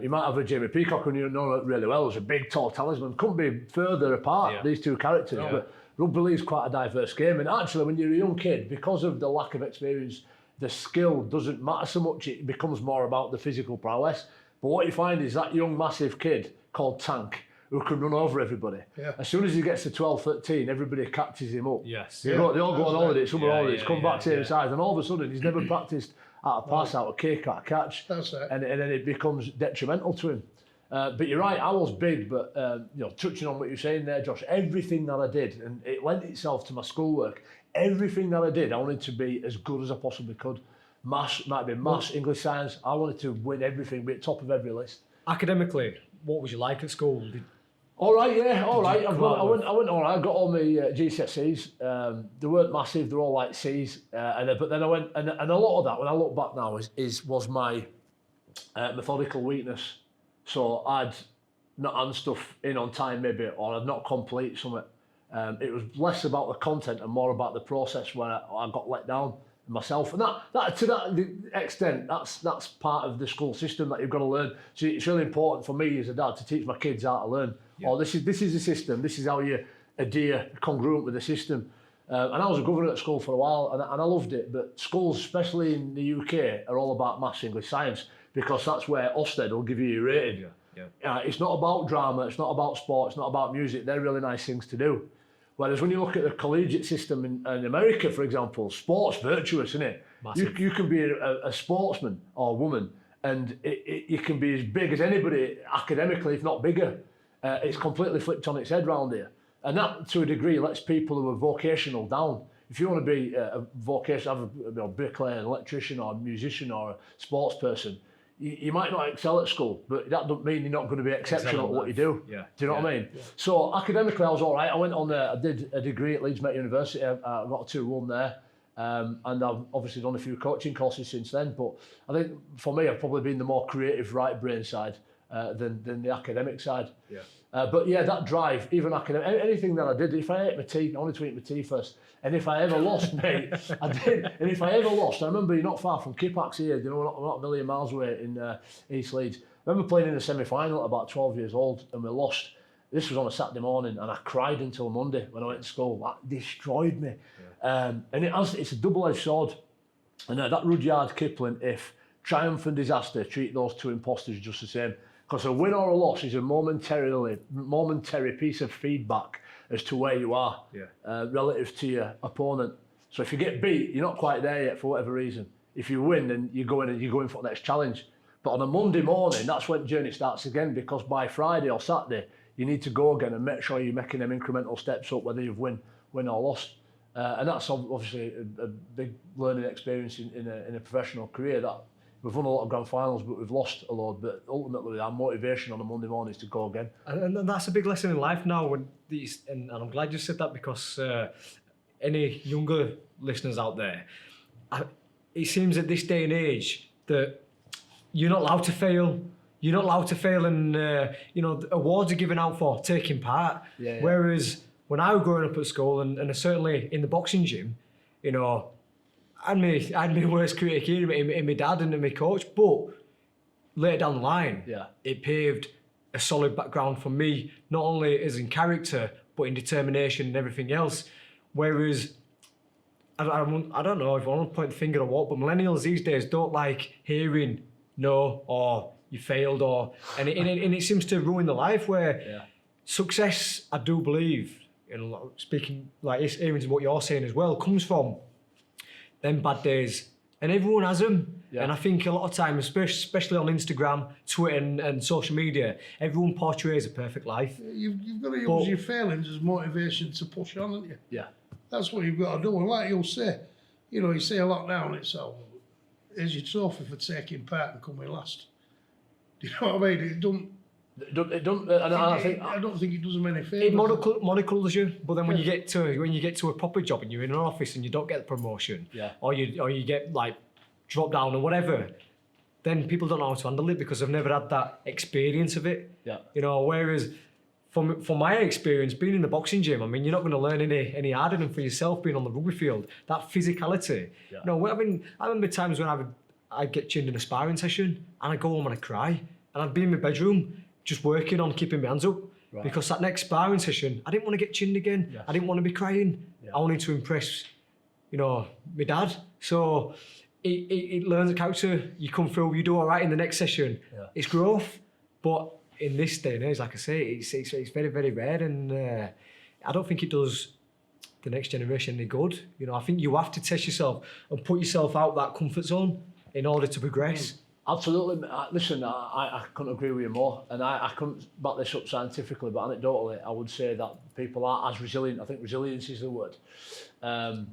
You might have a Jamie Peacock, who you know really well, who's a big, tall talisman. Couldn't be further apart, these two characters. Yeah. But rugby league is quite a diverse game. And actually, when you're a young kid, because of the lack of experience, the skill doesn't matter so much. It becomes more about the physical prowess. But what you find is that young, massive kid called Tank, who can run over everybody. Yeah. As soon as he gets to 12, 13, everybody catches him up. Yes. They all go on holiday, summer holidays, come back to his size, and all of a sudden he's never practiced out a pass, out a kick, out a catch. That's it. And then it becomes detrimental to him. But you're right, I was big, but you know, touching on what you're saying there, Josh, everything that I did, and it lent itself to my schoolwork, everything that I did, I wanted to be as good as I possibly could. Maths, might be maths, English, science, I wanted to win everything, be at top of every list. Academically, what was you like at school? All right, yeah, all right. you I come out went all right. I got all my GCSEs. They weren't massive; they're all like C's. But then I went, and a lot of that, when I look back now, was my methodical weakness. So I'd not hand stuff in on time, maybe, or I'd not complete something. It was less about the content and more about the process where I got let down myself. And that to that extent, that's part of the school system that you've got to learn. So it's really important for me as a dad to teach my kids how to learn. Yeah. This is the system. This is how you adhere congruent with the system. And I was a governor at school for a while, and I loved it. But schools, especially in the UK, are all about maths, English, science, because that's where Ofsted will give you your rating. Yeah. It's not about drama. It's not about sport. It's not about music. They're really nice things to do. Whereas when you look at the collegiate system in America, for example, sport's virtuous, isn't it? You can be a sportsman or woman, and you can be as big as anybody academically, if not bigger. It's completely flipped on its head round here. And that, to a degree, lets people who are vocational down. If you want to be a vocational, have a bricklayer, an electrician, or a musician, or a sports person, you might not excel at school, but that doesn't mean you're not going to be exceptional at what you do. Yeah. Do you know what I mean? Yeah. So academically, I was all right. I went on I did a degree at Leeds University. I got a 2-1 there. And I've obviously done a few coaching courses since then. But I think for me, I've probably been the more creative right brain side than the academic side. Yeah. But yeah, that drive, even anything that I did, if I ate my tea, I wanted to eat my tea first. And if I ever lost, mate, I did. And if I ever lost, I remember you're not far from Kippax here, we're not a million miles away in East Leeds. I remember playing in the semi-final at about 12 years old, and we lost. This was on a Saturday morning, and I cried until Monday when I went to school. That destroyed me. Yeah. And it's a double-edged sword. And that Rudyard Kipling, if triumph and disaster, treat those two imposters just the same. Because a win or a loss is a momentary piece of feedback as to where you are relative to your opponent. So if you get beat, you're not quite there yet for whatever reason. If you win, then you go in for the next challenge. But on a Monday morning, that's when the journey starts again, because by Friday or Saturday, you need to go again and make sure you're making them incremental steps up, whether you've win or lost. And that's obviously a big learning experience in a professional career. That we've won a lot of grand finals, but we've lost a lot. But ultimately, our motivation on a Monday morning is to go again. And that's a big lesson in life now. And I'm glad you said that, because any younger listeners out there, it seems at this day and age that you're not allowed to fail. You're not allowed to fail, and awards are given out for taking part. Yeah. Whereas when I was growing up at school, and certainly in the boxing gym, I had my worst critic here in my dad and in my coach. But later down the line, it paved a solid background for me, not only as in character, but in determination and everything else. Whereas I don't know if I want to point the finger or what, but millennials these days don't like hearing no or you failed, and it seems to ruin the life. Where success, I do believe, speaking like hearing what you're saying as well, comes from them bad days, and everyone has them. And I think a lot of time, especially on Instagram, Twitter, and social media, everyone portrays a perfect life. You've got to use your failings as motivation to push on, haven't you? Yeah, that's what you've got to do. And like you'll say, you say a lot now, and it's here's your trophy for taking part and coming last. Do you know what I mean? I don't think it does them any favours. It monocultures you, but then when you get to a proper job and you're in an office and you don't get the promotion, or you get like dropped down or whatever, then people don't know how to handle it because they've never had that experience of it. Yeah. Whereas from my experience being in the boxing gym, I mean, you're not going to learn any harder than for yourself being on the rugby field. That physicality. Yeah. I remember times when I'd get chinned in a sparring session and I'd go home and I'd cry, and I'd be in my bedroom just working on keeping my hands up, because that next sparring session, I didn't want to get chinned again. Yes. I didn't want to be crying. Yeah. I wanted to impress, my dad. So it learns a character. You come through, you do all right in the next session. Yeah. It's growth. But in this day and age, like I say, it's very, very rare, and I don't think it does the next generation any good. I think you have to test yourself and put yourself out that comfort zone in order to progress. Absolutely. Listen, I couldn't agree with you more, and I couldn't back this up scientifically, but anecdotally, I would say that people are as resilient. I think resilience is the word. And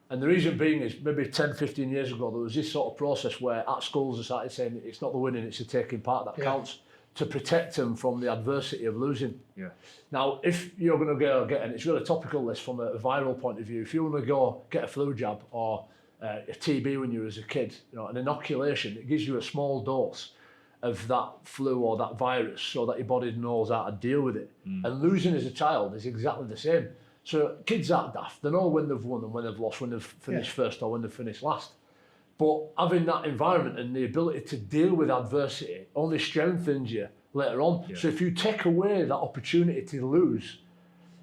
the reason being is maybe 10, 15 years ago, there was this sort of process where at schools they started saying it's not the winning, it's the taking part that counts, to protect them from the adversity of losing. Yeah. Now, if you're going to go get, and it's really topical this from a viral point of view, if you want to go get a flu jab or a TB when you were as a kid, an inoculation, it gives you a small dose of that flu or that virus so that your body knows how to deal with it. And losing as a child is exactly the same. So kids aren't daft. They know when they've won and when they've lost, when they've finished first or when they've finished last. But having that environment and the ability to deal with adversity only strengthens you later on. Yeah. So if you take away that opportunity to lose,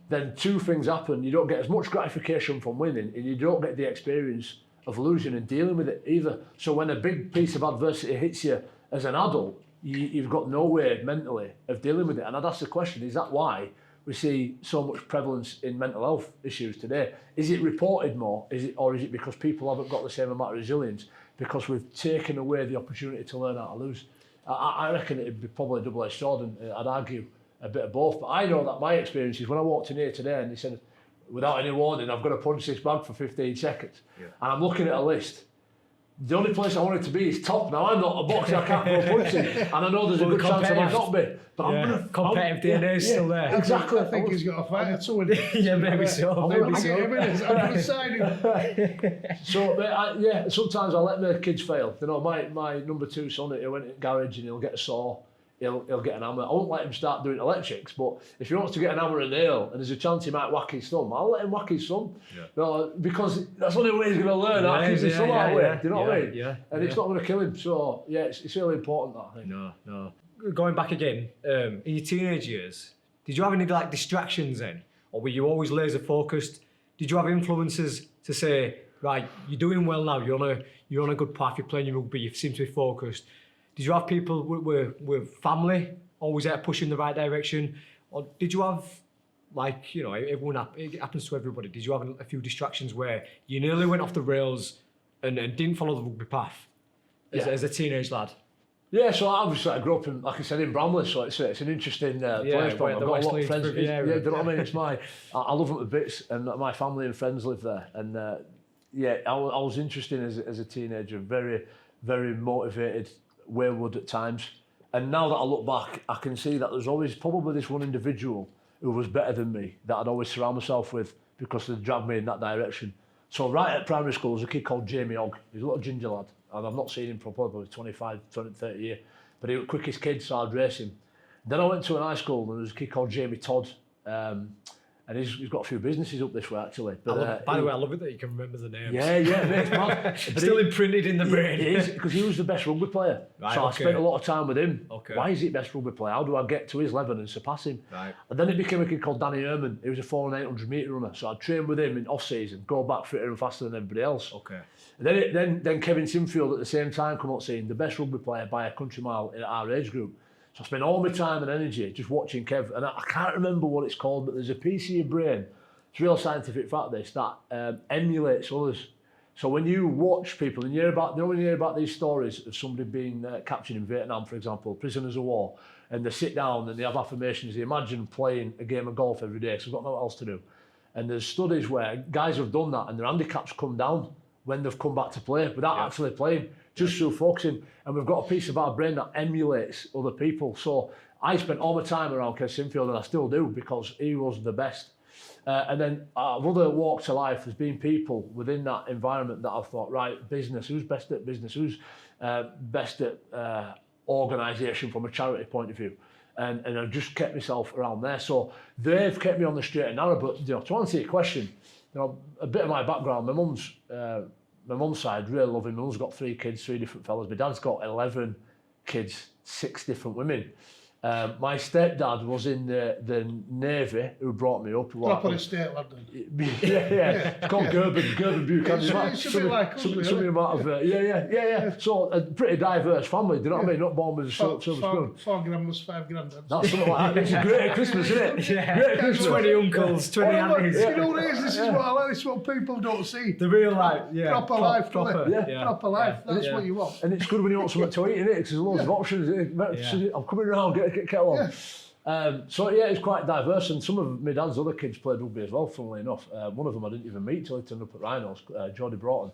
then two things happen. You don't get as much gratification from winning, and you don't get the experience of losing and dealing with it either. So when a big piece of adversity hits you as an adult, you've got no way mentally of dealing with it. And I'd ask the question, is that why we see so much prevalence in mental health issues today? Is it reported more? Or is it because people haven't got the same amount of resilience because we've taken away the opportunity to learn how to lose? I reckon it'd be probably a double-edged sword, and I'd argue a bit of both. But I know that my experience is when I walked in here today and they said, without any warning, I've got to punch this bag for 15 seconds. Yeah. And I'm looking at a list. The only place I want it to be is top. Now, I'm not a boxer, I can't go punching. And I know there's a good chance I might not be. But I'm going to... Competitive DNA is still there. Exactly. I think he's got a fight to win. Yeah, maybe so. I'm going to get him in. I'm going to sign him. So, sometimes I let the kids fail. My number 2 son, he went in the garage and he'll get a saw. he'll get an hammer. I won't let him start doing electrics, but if he wants to get an hammer and nail, and there's a chance he might whack his thumb, I'll let him whack his thumb. Yeah. No, because that's the only way he's going to learn how to keep his thumb that way. Do you know what I mean? Yeah. And it's not going to kill him. So, yeah, it's really important, that, I think. No. Going back again, in your teenage years, did you have any like distractions then? Or were you always laser focused? Did you have influences to say, right, you're doing well now, you're on a good path, you're playing your rugby, you seem to be focused. Did you have people with family always there pushing the right direction? Or did you have, like, you know, it happens to everybody, did you have a few distractions where you nearly went off the rails and didn't follow the rugby path as a teenage lad? Yeah, so obviously I grew up in, like I said, in Bramley, so it's an interesting place. I've got a lot of friends. Do you know what I mean? It's I love them to bits, and my family and friends live there. And I was interested as a teenager, very, very motivated, wayward at times. And now that I look back, I can see that there's always probably this one individual who was better than me that I'd always surround myself with because they dragged me in that direction. So right at primary school, there's a kid called Jamie Ogg. He's a little ginger lad. And I've not seen him for probably 25, 20, 30 years. But he was the quickest kid, so I'd race him. Then I went to an high school and there was a kid called Jamie Todd. And he's got a few businesses up this way, actually. But, by the way, I love it that you can remember the names. Yeah, it's mad. Still imprinted in the brain. It is, because he was the best rugby player. Right, so I spent a lot of time with him. Okay. Why is he best rugby player? How do I get to his level and surpass him? Right. And then it became a kid called Danny Herman. He was a 400 and 800 metre runner. So I'd train with him in off-season, go back fitter and faster than everybody else. Okay. And then Kevin Sinfield at the same time come up saying the best rugby player by a country mile at our age group. So I spent all my time and energy just watching Kev. And I can't remember what it's called, but there's a piece of your brain, it's a real scientific fact this, that emulates others. So when you watch people and you hear about these stories of somebody being captured in Vietnam, for example, prisoners of war, and they sit down and they have affirmations, they imagine playing a game of golf every day because they've got nothing else to do. And there's studies where guys have done that and their handicaps come down when they've come back to play without actually playing, just through focusing. And we've got a piece of our brain that emulates other people. So I spent all my time around Kev Sinfield, and I still do, because he was the best. And then other walks of life, there's been people within that environment that I've thought, right, business, who's best at business, who's best at organisation from a charity point of view. And I've just kept myself around there. So they've kept me on the straight and narrow. But to answer your question, a bit of my background, my mum's side, really loving. My mum's got 3 kids, 3 different fellas. My dad's got 11 kids, 6 different women. My stepdad was in the Navy, who brought me up. Proper estate lad then. Yeah. It's called Gerben Buchanan. It's a bit like us, something about yeah. So a pretty diverse family, do you know what I mean? Not born with a silver spoon. 4 grandmas, 5 granddads. That's something like that. It's great at Christmas, isn't it? Yeah. Great at Christmas. 20 uncles, 20 aunties. You know what it is? This is what I like. This is what people don't see. The real life, Proper life, proper life. That's what you want. And it's good when you want something to eat, innit? Because there's loads of options. I'm coming around, get kettle on. So it's quite diverse, and some of my dad's other kids played rugby as well, funnily enough. One of them I didn't even meet till he turned up at Rhinos, Geordie Broughton.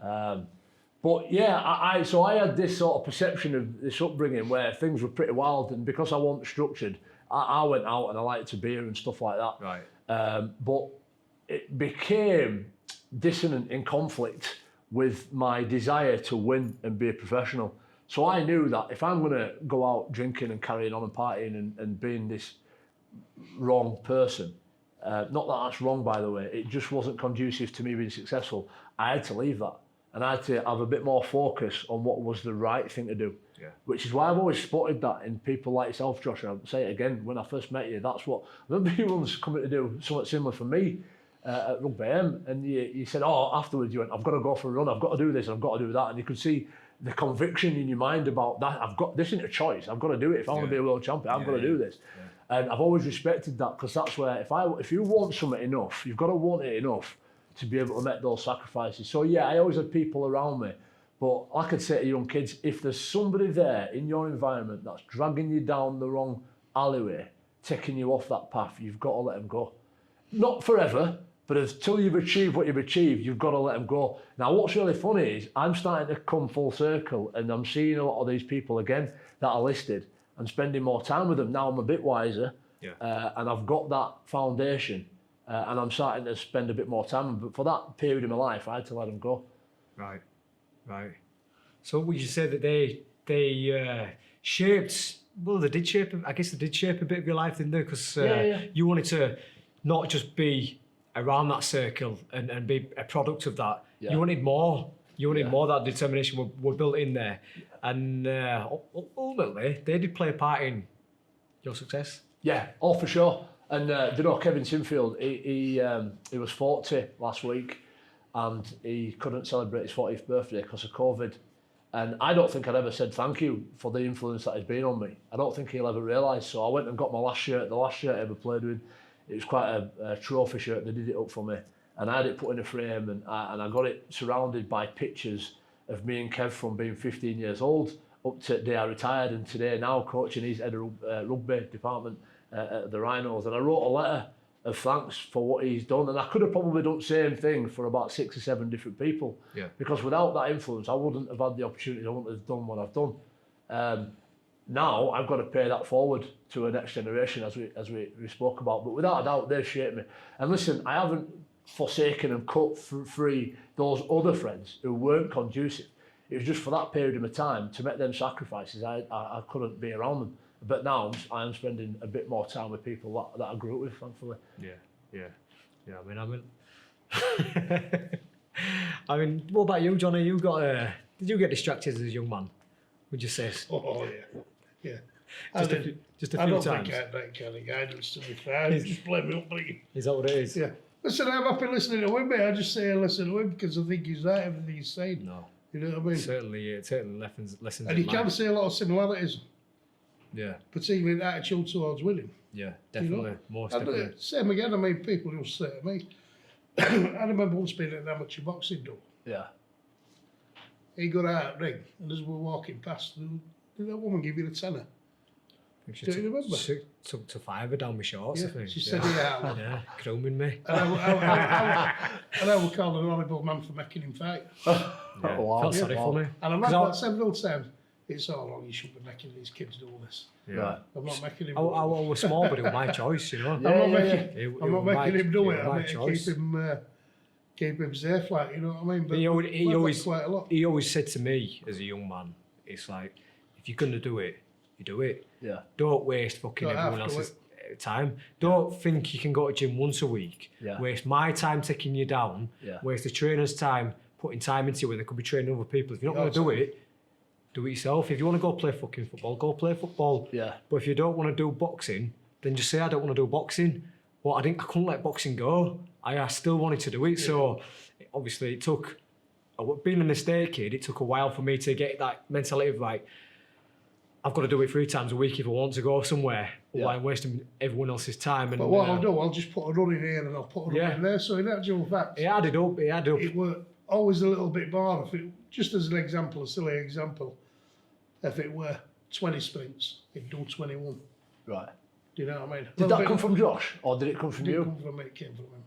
But yeah, I had this sort of perception of this upbringing where things were pretty wild, and because I wasn't structured, I went out and I liked to beer and stuff like that. Right. But it became dissonant in conflict with my desire to win and be a professional. So I knew that if I'm going to go out drinking and carrying on and partying and being this wrong person, not that that's wrong, by the way, it just wasn't conducive to me being successful. I had to leave that, and I had to have a bit more focus on what was the right thing to do. Yeah. Which is why I've always spotted that in people like yourself, Josh. I'll say it again, when I first met you, that's what, I remember you once coming to do something similar for me at Rugby AM, and you said, afterwards you went, I've got to go for a run, I've got to do this, I've got to do that, and you could see the conviction in your mind about that. I've got this, isn't a choice. I've got to do it. If I want to be a world champion, I've got to do this. Yeah. And I've always respected that, because that's where if you want something enough, you've got to want it enough to be able to make those sacrifices. So yeah, I always had people around me. But like I'd say to young kids, if there's somebody there in your environment that's dragging you down the wrong alleyway, taking you off that path, you've got to let them go. Not forever, but until you've achieved what you've achieved, you've got to let them go. Now, what's really funny is I'm starting to come full circle, and I'm seeing a lot of these people again that are listed and spending more time with them. Now I'm a bit wiser, and I've got that foundation, and I'm starting to spend a bit more time. But for that period of my life, I had to let them go. Right. So would you say that they shaped well, they did shape. I guess they did shape a bit of your life, didn't they? Because Yeah. you wanted to not just be around that circle and be a product of that. Yeah. You wanted more. You wanted Yeah. more. That determination were built in there, and ultimately they did play a part in your success. Yeah, oh for sure. And you know, Kevin Sinfield, he was 40 last week, and he couldn't celebrate his 40th birthday because of COVID. And I don't think I'd ever said thank you for the influence that he's been on me. I don't think he'll ever realise. So I went and got my last shirt, the last shirt I ever played with. It was quite a trophy shirt. They did it up for me, and I had it put in a frame, and I got it surrounded by pictures of me and Kev from being 15 years old up to the day I retired, and today now coaching his head of rugby department at the Rhinos. And I wrote a letter of thanks for what he's done, and I could have probably done the same thing for about 6 or 7 different people. Yeah. Because without that influence, I wouldn't have had the opportunity. I wouldn't have done what I've done. Now I've got to pay that forward to a next generation, as we spoke about. But without a doubt, they've shaped me. And listen, I haven't forsaken and cut free those other friends who weren't conducive. It was just for that period of my time to make them sacrifices. I couldn't be around them. But now I am spending a bit more time with people that I grew up with, thankfully. Yeah. I mean, what about you, Johnny? You got did you get distracted as a young man? Would you say? Oh yeah. Just a I few don't times. think I had that kind of guidance, to be fair. I just blame me upbringing. Is that what it is? Yeah. Listen, I'm happy listening to him, mate. I just say I listen to him because I think he's right, everything he's saying. No. You know what I mean? Certainly lessons. And you can see a lot of similarities, Yeah, particularly in attitude towards winning. yeah, definitely. Most definitely. Same again, I mean, people just say to me, I remember once being at an amateur boxing door. Yeah. He got out of the ring, and as we were walking past, did that woman give you the tenner? She Do you remember? took to fiver down my shorts. Yeah, I think. she said yeah. Yeah, grooming me. And I would call an honourable man for making him fight. Yeah. Wow. Felt sorry Wow. for me. And I've 'Cause had I- that several times. It's all wrong, you shouldn't be making these kids do all this. Yeah. Right. I'm not making him I was small, but it was my choice, you know. Yeah. I'm not making him do it. my I'm making choice. keep him safe, like, you know what I mean? But He we've always, got quite a lot. he always said to me as a young man, it's like, if you're going to do it, you do it. Yeah. Don't waste fucking Don't everyone have to else's time. Don't think you can go to gym once a week, Yeah. waste my time taking you down, Yeah. waste the trainer's time putting time into it when they could be training other people. If you're not Yeah, going to do it, do it yourself. If you want to go play fucking football, go play football. Yeah. But if you don't want to do boxing, then just say I don't want to do boxing. Well, I couldn't let boxing go. I still wanted to do it. So obviously it took, being an estate kid, it took a while for me to get that mentality of like, I've got to do it 3 times a week if I want to go somewhere. Yeah. While I'm wasting everyone else's time. And But what I'll do, I'll just put a run in here and I'll put a run Yeah. in there. So in actual fact, it added up. it were always a little bit more. If it, just as an example, a silly example, if it were 20 sprints, it'd do 21. Right. Do you know what I mean? Did that come from Josh, or did it come from It you? didn't come from me, it came from him.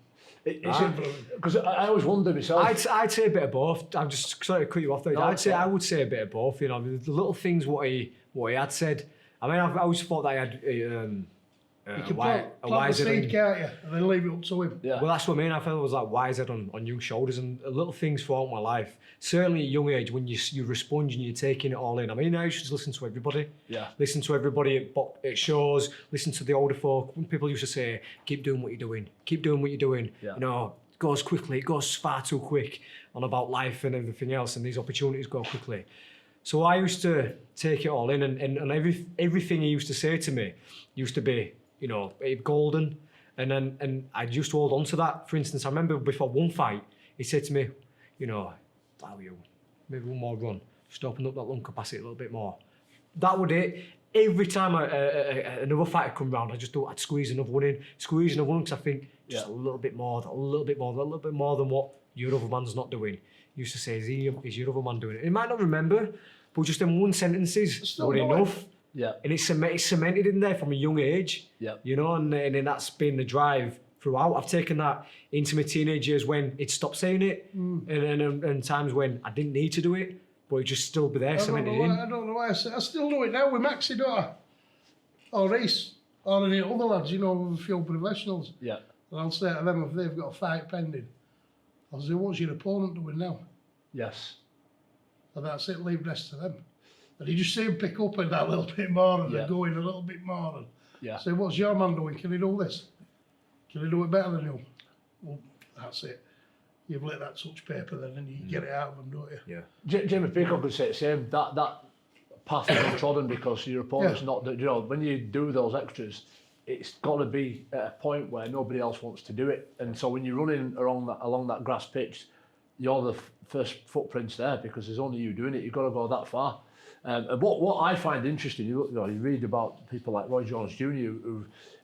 Because I always wonder myself. I'd say a bit of both. I'm just sorry to cut you off there. No, I would say a bit of both. You know, the little things what he had said. I mean, I've always thought that he had You can a plant the wiser. seed, can't you? And then leave it up to him. Yeah. Well, that's what I mean. I felt it was like wiser on young shoulders and little things throughout my life. Certainly at a young age when you're a sponge and you're taking it all in. I mean, I used to listen to everybody. Yeah. Listen to everybody at shows. Listen to the older folk. When people used to say, "Keep doing what you're doing. Keep doing what you're doing." Yeah. You know, it goes quickly. It goes far too quick on about life and everything else, and these opportunities go quickly. So I used to take it all in, and everything he used to say to me used to be, you know, golden. And I used to hold on to that. For instance, I remember before one fight, he said to me, you know, maybe one more run, just open up that lung capacity a little bit more. That would it. Every time another fighter come round, I'd squeeze another one in, because I think just a little bit more than what your other man's not doing. He used to say, is your other man doing it? He might not remember, but just in one sentences were enough. Yeah. And it's cemented in there from a young age. Yeah. You know, and then that's been the drive throughout. I've taken that into my teenage years when it stopped saying it, and times when I didn't need to do it, but it just still be there, cemented in. I don't know why I still do it now with Maxie, don't I? Or Reese, or any other lads, you know, with a few professionals. Yeah. And I'll say to them if they've got a fight pending, I'll say, what's your opponent doing now? Yes. And that's it, leave rest to them. And you just see him pick up in that little bit more and Yeah. then go in a little bit more. And Yeah. say, what's your man doing? Can he do this? Can he do it better than you? Well, that's it. You've let that touch paper then and you get it out of them, don't you? Yeah. Jamie Peacock could say the same. That path is untrodden because your opponent's Yeah. not. You know, when you do those extras, it's got to be at a point where nobody else wants to do it. And so when you're running along that grass pitch, you're the first footprints there because there's only you doing it. You've got to go that far. And what I find interesting, you read about people like Roy Jones Jr.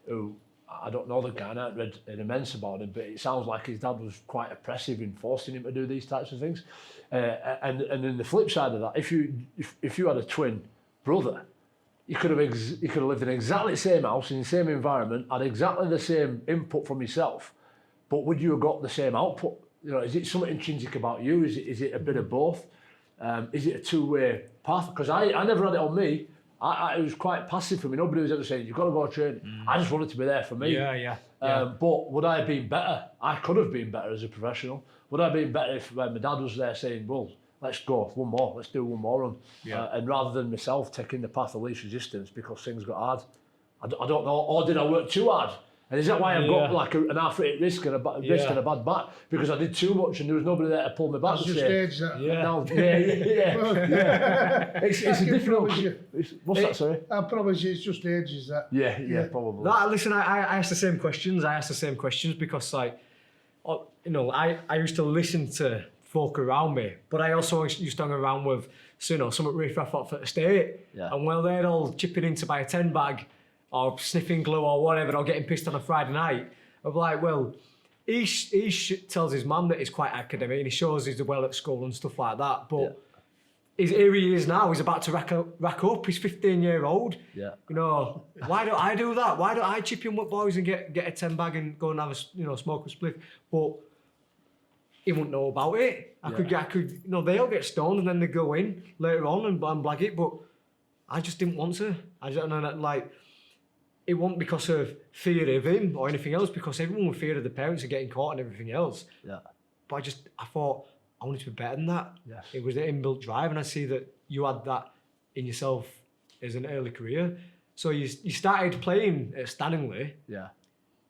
who I don't know the guy, and I haven't read an immense about him, but it sounds like his dad was quite oppressive in forcing him to do these types of things. And then the flip side of that, if you had a twin brother, you could have lived in exactly the same house, in the same environment, had exactly the same input from yourself, but would you have got the same output? You know, is it something intrinsic about you? Is it a bit of both? Is it a two-way path? Because I never had it on me. It was quite passive for me. Nobody was ever saying, you've got to go training. I just wanted to be there for me. Yeah. But would I have been better? I could have been better as a professional. Would I have been better if my dad was there saying, well, let's go, one more, let's do one more run. And rather than myself taking the path of least resistance because things got hard. I don't know, or did I work too hard? And is that why I've got like an arthritic risk and a bad back? Because I did too much and there was nobody there to pull me back. That's just age, that. It's a difficult. What's that, sorry? I promise you, it's just age, is that? Yeah, probably. No, listen, I asked the same questions. Because, like, I used to listen to folk around me, but I also used to hang around with, some at riff-raff at the state. Yeah. And while they're all chipping in to buy a 10 bag or sniffing glue or whatever, or getting pissed on a Friday night, I'm like, well, he tells his mum that he's quite academic and he shows he's well at school and stuff like that, but here he is now, he's about to rack up, he's 15-year-old. Yeah. You know, why don't I do that? Why don't I chip in with boys and get a 10 bag and go and have a smoke a spliff? But he wouldn't know about it. I could, they'll get stoned and then they go in later on and blag it, but I just didn't want to. It wasn't because of fear of him or anything else, because everyone was feared of the parents and getting caught and everything else. Yeah. But I thought I wanted to be better than that. Yes. It was the inbuilt drive, and I see that you had that in yourself as an early career. So you started playing at Stanley. Yeah.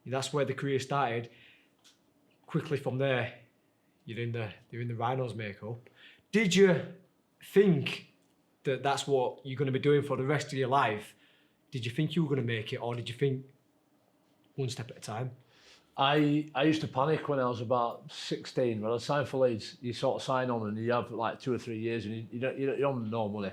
That's where the career started. Quickly from there, you're in the Rhinos makeup. Did you think that that's what you're going to be doing for the rest of your life? Did you think you were going to make it, or did you think one step at a time? I used to panic when I was about 16. When I signed for Leeds, you sort of sign on and you have like 2 or 3 years and you don't know money,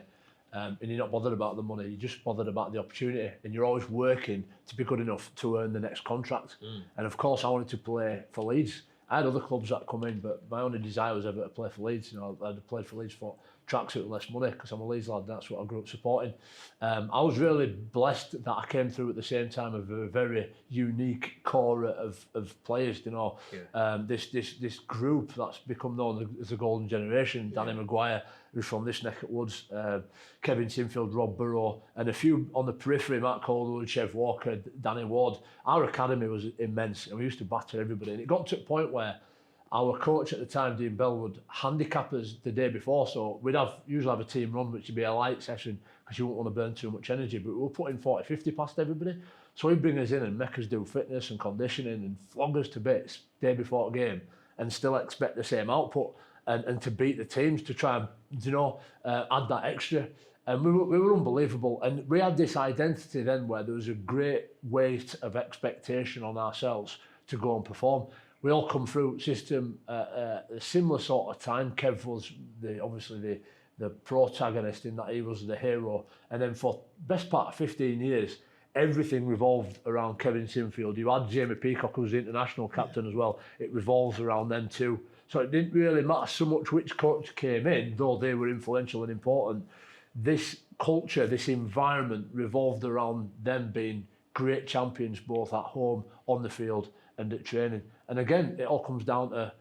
and you're not bothered about the money. You're just bothered about the opportunity, and you're always working to be good enough to earn the next contract. And of course, I wanted to play for Leeds. I had other clubs that come in, but my only desire was ever to play for Leeds. I'd played for Leeds for tracksuit with less money because I'm a Leeds lad. And that's what I grew up supporting. I was really blessed that I came through at the same time of a very unique core of players. This group that's become known as the Golden Generation. Danny Maguire, who's from this neck of woods, Kevin Sinfield, Rob Burrow, and a few on the periphery, Matt Calderwood, Chev Walker, Danny Ward. Our academy was immense and we used to batter everybody. And it got to a point where our coach at the time, Dean Bell, would handicap us the day before. So we'd usually have a team run, which would be a light session because you wouldn't want to burn too much energy, but we were putting 40, 50 past everybody. So he'd bring us in and make us do fitness and conditioning and flog us to bits day before a game and still expect the same output and to beat the teams, to try and, add that extra. And we were unbelievable. And we had this identity then where there was a great weight of expectation on ourselves to go and perform. We all come through system a similar sort of time. Kev was obviously the protagonist in that he was the hero. And then for best part of 15 years, everything revolved around Kevin Sinfield. You had Jamie Peacock, who was the international captain as well. It revolves around them too. So it didn't really matter so much which coach came in, though they were influential and important. This culture, this environment revolved around them being great champions, both at home, on the field, and at training. And again, it all comes down to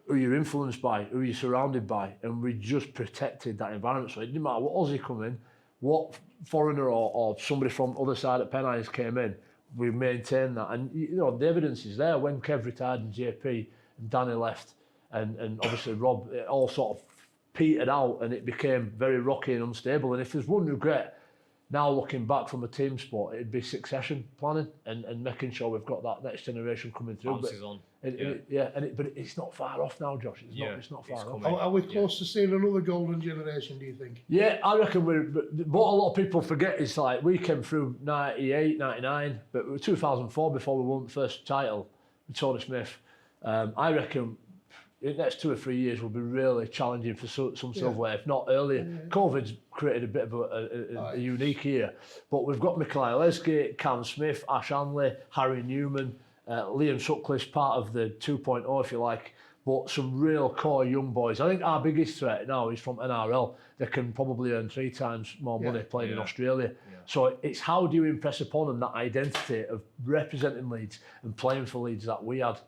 who you're influenced by, who you're surrounded by, and we just protected that environment. So it didn't matter what Aussie come in, what foreigner or somebody from the other side at Pennines came in, we maintained that. And the evidence is there. When Kev retired and JP and Danny left, and obviously Rob, it all sort of petered out and it became very rocky and unstable. And if there's one regret, now looking back from a team sport, it'd be succession planning and making sure we've got that next generation coming through. Bounces on. But it's not far off now, Josh. It's not far off. Are we close to seeing another golden generation, do you think? Yeah, I reckon what a lot of people forget is like we came through 98, 99, but it was 2004 before we won the first title with Tony Smith. I reckon the next 2 or 3 years will be really challenging for some silverware, if not earlier. COVID's created a bit of a unique year, but we've got Michael Lesgate, Cam Smith, Ash Hanley, Harry Newman, Liam Sutcliffe's part of the 2.0, if you like, but some real core young boys. I think our biggest threat now is from NRL. They can probably earn 3 times more money playing in Australia. So it's how do you impress upon them that identity of representing Leeds and playing for Leeds that we had.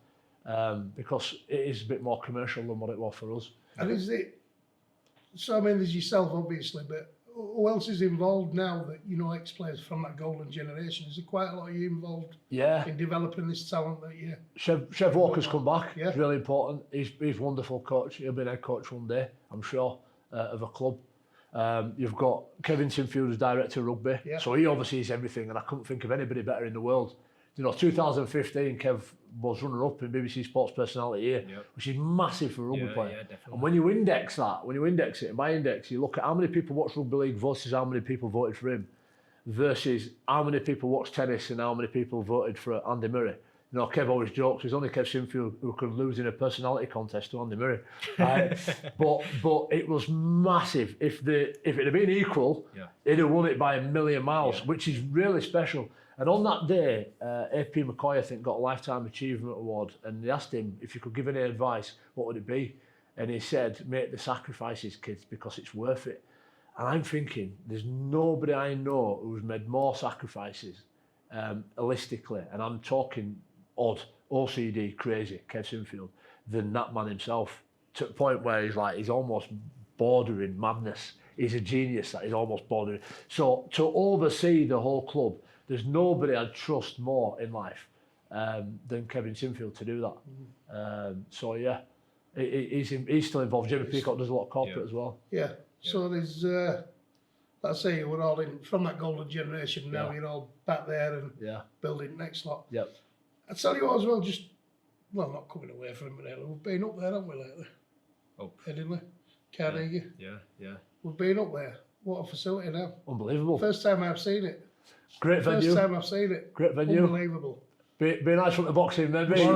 Because it is a bit more commercial than what it was for us. And is it, so I mean, there's yourself obviously, but who else is involved now that, you know, ex-players from that golden generation? Is there quite a lot of you involved in developing this talent that you... Chev Walker's come back, it's really important. He's a wonderful coach, he'll be an head coach one day, I'm sure, of a club. You've got Kevin Sinfield as director of rugby, so he oversees everything and I couldn't think of anybody better in the world. You know, 2015, Kev was runner-up in BBC Sports Personality Year, which is massive for a rugby player. Yeah, definitely. And when you index it, in my index, you look at how many people watch Rugby League versus how many people voted for him, versus how many people watch tennis and how many people voted for Andy Murray. You know, Kev always jokes, there's only Kev Sinfield who could lose in a personality contest to Andy Murray. But it was massive. If it had been equal, he'd have won it by a million miles, which is really special. And on that day, AP McCoy, I think, got a Lifetime Achievement Award, and they asked him if he could give any advice, what would it be? And he said, make the sacrifices, kids, because it's worth it. And I'm thinking, there's nobody I know who's made more sacrifices holistically, and I'm talking odd, OCD, crazy, Kev Sinfield, than that man himself, to the point where he's almost bordering madness. He's a genius that is almost bordering. So to oversee the whole club, there's nobody I'd trust more in life than Kevin Sinfield to do that. So yeah, he's still involved. Jimmy Peacock does a lot of corporate as well. Yeah. So there's, let's say we're all in from that golden generation now. You're all back there and building next lot. Yep. I tell you what as well, not coming away from it. We've been up there, haven't we, lately? Oh, Headingley, Carnegie. Yeah. We've been up there. What a facility now! Unbelievable. First time I've seen it. Great venue. First time I've seen it. Great venue. Unbelievable. Be nice from the boxing, maybe. We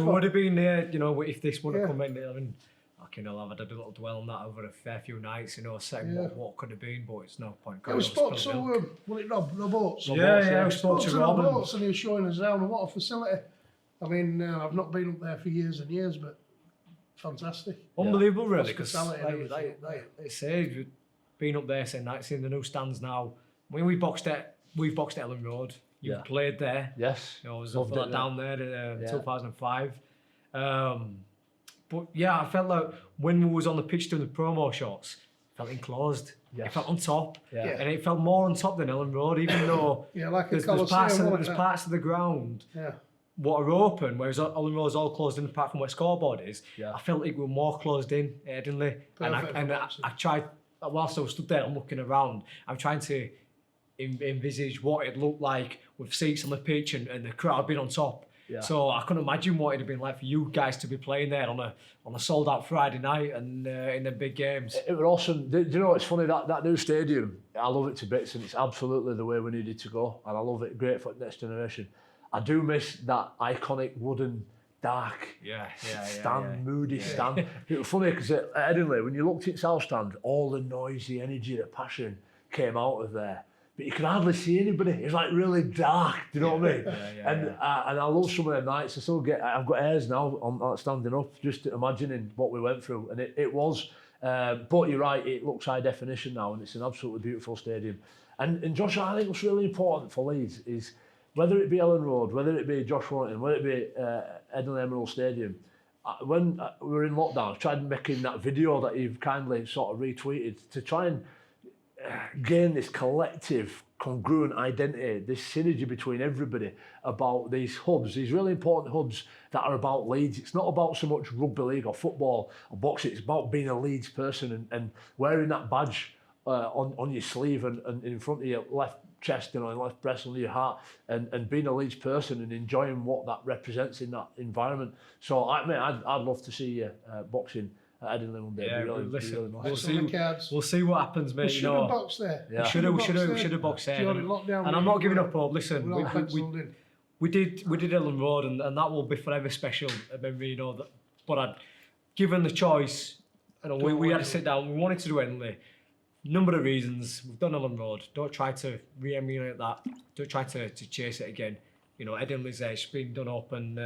would have been there, you know, if this would have come in. I mean, I've had a little dwell on that over a fair few nights, you know, saying what could have been, but it's no point. We spoke to, well, it Rob Oates? We spoke to Rob Oates and he was showing us around, and what a facility. I mean, I've not been up there for years and years, but fantastic. Unbelievable, really, because Hospitality, like I say, we've been up there saying that, seeing the new stands now. When we've boxed at Ellen Road. You played there. Yes. You know, I was up for that down there in 2005. But yeah, I felt like when we was on the pitch doing the promo shots, it felt enclosed. It felt on top. And it felt more on top than Ellen Road, even though like there's parts of the ground what are open, whereas Ellen Road's all closed in apart from where scoreboard is. I felt like we were more closed in, Headingley. And I tried, whilst I was stood there and looking around, I'm trying to envisage what it looked like with seats on the pitch and the crowd being on top. So I couldn't imagine what it'd have been like for you guys to be playing there on a sold out Friday night and in the big games. It was awesome. Do you know, it's funny, that new stadium, I love it to bits and it's absolutely the way we needed to go, and I love it, great for the next generation. I do miss that iconic wooden dark stand, moody stand. It was funny because at Headingley, when you looked at South Stand, all the noise, the energy, the passion came out of there. But you could hardly see anybody. It was like really dark. Do you know what I mean? And I love some of them nights. I've got hairs now on standing up, just imagining what we went through. And it was. But you're right. It looks high definition now, and it's an absolutely beautiful stadium. And Josh, I think what's really important for Leeds is whether it be Ellen Road, whether it be Josh Warrington, whether it be Headingley Emerald Stadium. When we were in lockdown, I tried making that video that you've kindly sort of retweeted to try and gain this collective congruent identity, this synergy between everybody about these hubs, these really important hubs that are about Leeds. It's not about so much rugby league or football or boxing. It's about being a Leeds person and wearing that badge on your sleeve and in front of your left chest, and left breast, under your heart, and being a Leeds person and enjoying what that represents in that environment. So I'd love to see boxing at Edinburgh one day. Yeah, really, listen, really nice. we'll see what happens, mate. We should have boxed there. Yeah. We should have boxed there. And I'm not giving up hope. Listen, we did Ellen Road, and that will be forever special memory, that. But given the choice, we had to sit down. We wanted to do Henley. Number of reasons. We've done Ellen Road. Don't try to re-emulate that. Don't try to chase it again. Edinburgh's there. It's been done up, and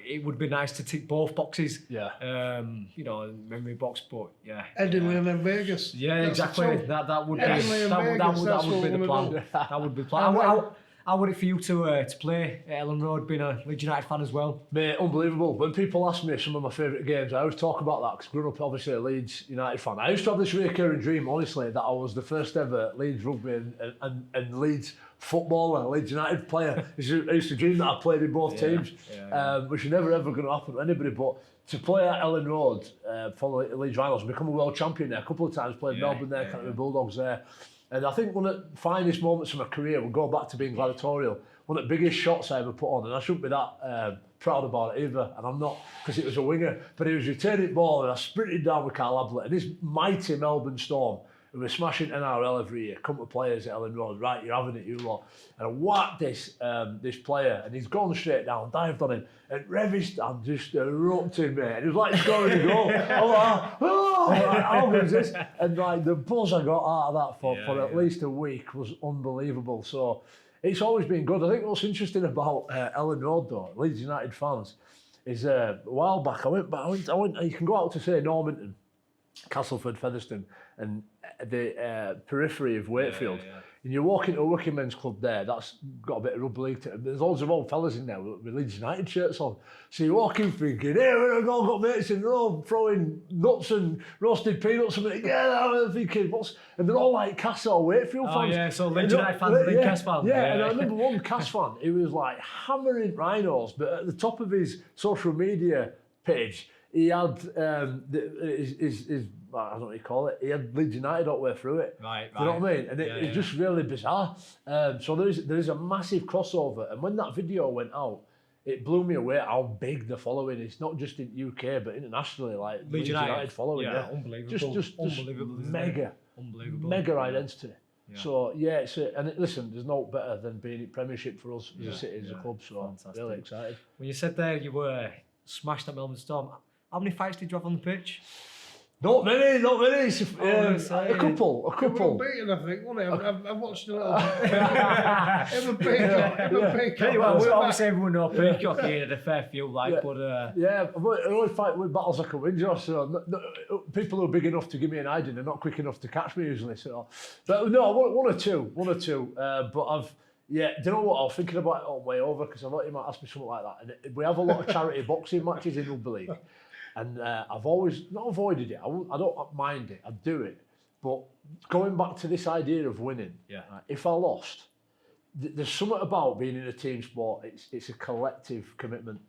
it would be nice to tick both boxes. Yeah. Memory box, but yeah. Edinburgh and then Vegas. Yeah, That's exactly. That would be that would be the plan. That would be the plan. How would it for you to play at Ellen Road, being a Leeds United fan as well? Mate, unbelievable. When people ask me some of my favourite games, I always talk about that because growing up obviously a Leeds United fan. I used to have this recurring dream, honestly, that I was the first ever Leeds rugby and Leeds footballer, Leeds United player. I used to dream that I played in both teams, which is never ever going to happen to anybody. But to play at Ellen Road for the Leeds Rhinos and become a world champion there a couple of times, played Melbourne there, Canterbury Bulldogs there. And I think one of the finest moments of my career will go back to being gladiatorial. One of the biggest shots I ever put on, and I shouldn't be that proud about it either, and I'm not, because it was a winger, but it was a returning ball, and I sprinted down with Carl Ablett, and this mighty Melbourne Storm, who were smashing NRL every year, come to players at Ellen Road, right, you're having it, you lot. And I whacked this player, and he's gone straight down, dived on him, and Revistan just erupted, mate. And it was like scoring a goal. I'm like, how good is this? And the buzz I got out of that for at least a week was unbelievable. So it's always been good. I think what's interesting about Ellen Road, though, Leeds United fans, is a while back, I went, you can go out to, say, Normanton, Castleford, Featherstone, and the periphery of Wakefield. And you walk into a working men's club there, that's got a bit of rugby league to it. There's loads of old fellas in there with Leeds United shirts on. So you walk in thinking, hey, we've all got mates in the row throwing nuts and roasted peanuts and I'm thinking, and they're all like Cass or Wakefield fans. Oh yeah, so Leeds United fans and Cass fans. Yeah, and I remember one Cass fan, he was like hammering Rhinos, but at the top of his social media page, he had his I don't know what you call it. He had Leeds United all the way through it. Right. You know what I mean? And it's just really bizarre. So there is a massive crossover. And when that video went out, it blew me away how big the following is. Not just in UK, but internationally. Like Leeds United following. Yeah, unbelievable. Just unbelievable. Mega identity. Yeah. So yeah, listen, there's no better than being in Premiership for us as a city, as a club. So fantastic. Really excited. When you said there you were smashed at Melbourne Storm, how many fights did you have on the pitch? Not many. A couple. Well beaten, I think, wasn't it? I've watched a little bit. Obviously everyone knows Peacock, he had a fair few, but... Yeah, I only fight with battles I can win, Josh, so people who are big enough to give me an hiding are not quick enough to catch me usually, so... But no, one or two, but I've... Yeah, do you know what? I was thinking about it on the way over, because I thought you might ask me something like that, and we have a lot of charity boxing matches in Rugby League. And I've always not avoided it. I don't mind it. I do it. But going back to this idea of winning, if I lost, there's something about being in a team sport. It's a collective commitment.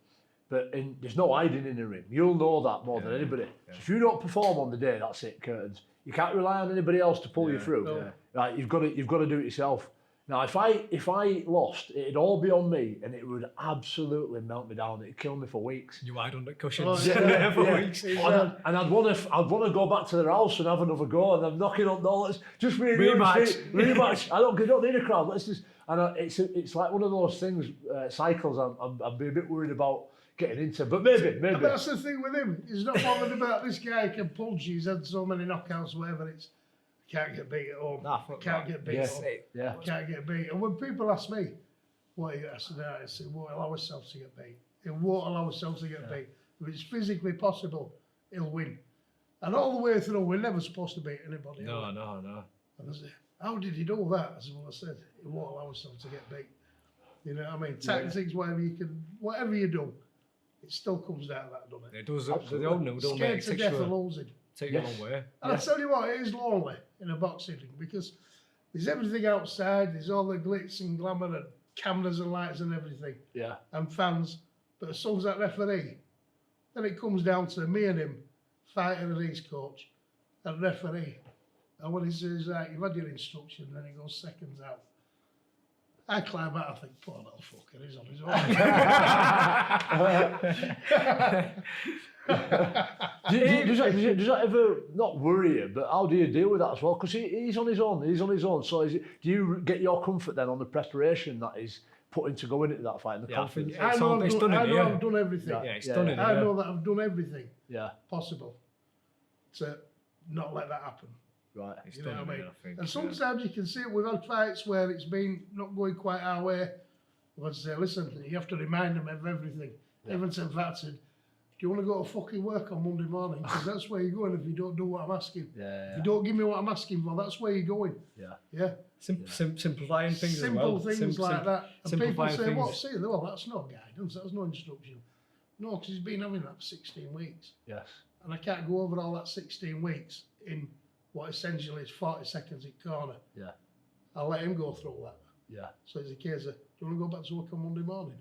But there's no hiding in the ring. You'll know that more than anybody. Yeah. So if you don't perform on the day, that's it, curtains. You can't rely on anybody else to pull you through. No. Right, you've got to do it yourself. Now, if I lost, it'd all be on me, and it would absolutely melt me down. It'd kill me for weeks. You hide under cushions for weeks. And I'd want to go back to their house and have another go, and I'm knocking on doors. Just rematch. I don't need a crowd. Let's just. And it's like one of those things, cycles. I'm a bit worried about getting into, but maybe. And that's the thing with him. He's not bothered about this guy can punch. He's had so many knockouts, whatever. Can't get beat at home. Can't get beat at home. Can't get beat. And when people ask me, what are you asking? I say, won't allow ourselves to get beat. It won't allow ourselves to get beat. If it's physically possible, he'll win. And all the way through, we're never supposed to beat anybody. No. And I say, how did he do that? That's what I said. It won't allow ourselves to get beat. You know what I mean? Tactics, whatever you do, it still comes down to that, doesn't it? It does. They all know, don't they? Scared to death of losing. Take you a long way. And I tell you what, it is lonely in a boxing ring because There's everything outside, there's all the glitz and glamour and cameras and lights and everything, Yeah. and fans. But as soon as that referee, then it comes down to me and him, fighter and his coach, and referee. And when he says, right, you've had your instruction, then he goes seconds out. I climb out, I think, poor little fucker, he's on his own. Does that ever not worry you? But how do you deal with that as well? Because he's on his own. So do you get your comfort then on the preparation that he's putting to go into that fight and the confidence? I know I've done everything. Yeah, it's done in I here. know that I've done everything Yeah. possible to not let that happen. Right. It's You know done what I in mean? here, I think. And sometimes you can see it. We've had fights where it's been not going quite our way. We've had to say, listen, you have to remind them of everything. Yeah. Even to that said, do you want to go to fucking work on Monday morning? Because that's where you're going if you don't do what I'm asking. Yeah. If you don't give me what I'm asking for, that's where you're going. Yeah. Yeah. Simplifying things Simple as well. things like that. And people simplifying say, things. what? See, well, that's no guidance, that's no instruction. No, because he's been having that for 16 weeks. Yes. And I can't go over all that 16 weeks in what essentially is 40 seconds each corner. Yeah. I'll let him go through that. Yeah. So it's a case of, do you want to go back to work on Monday morning?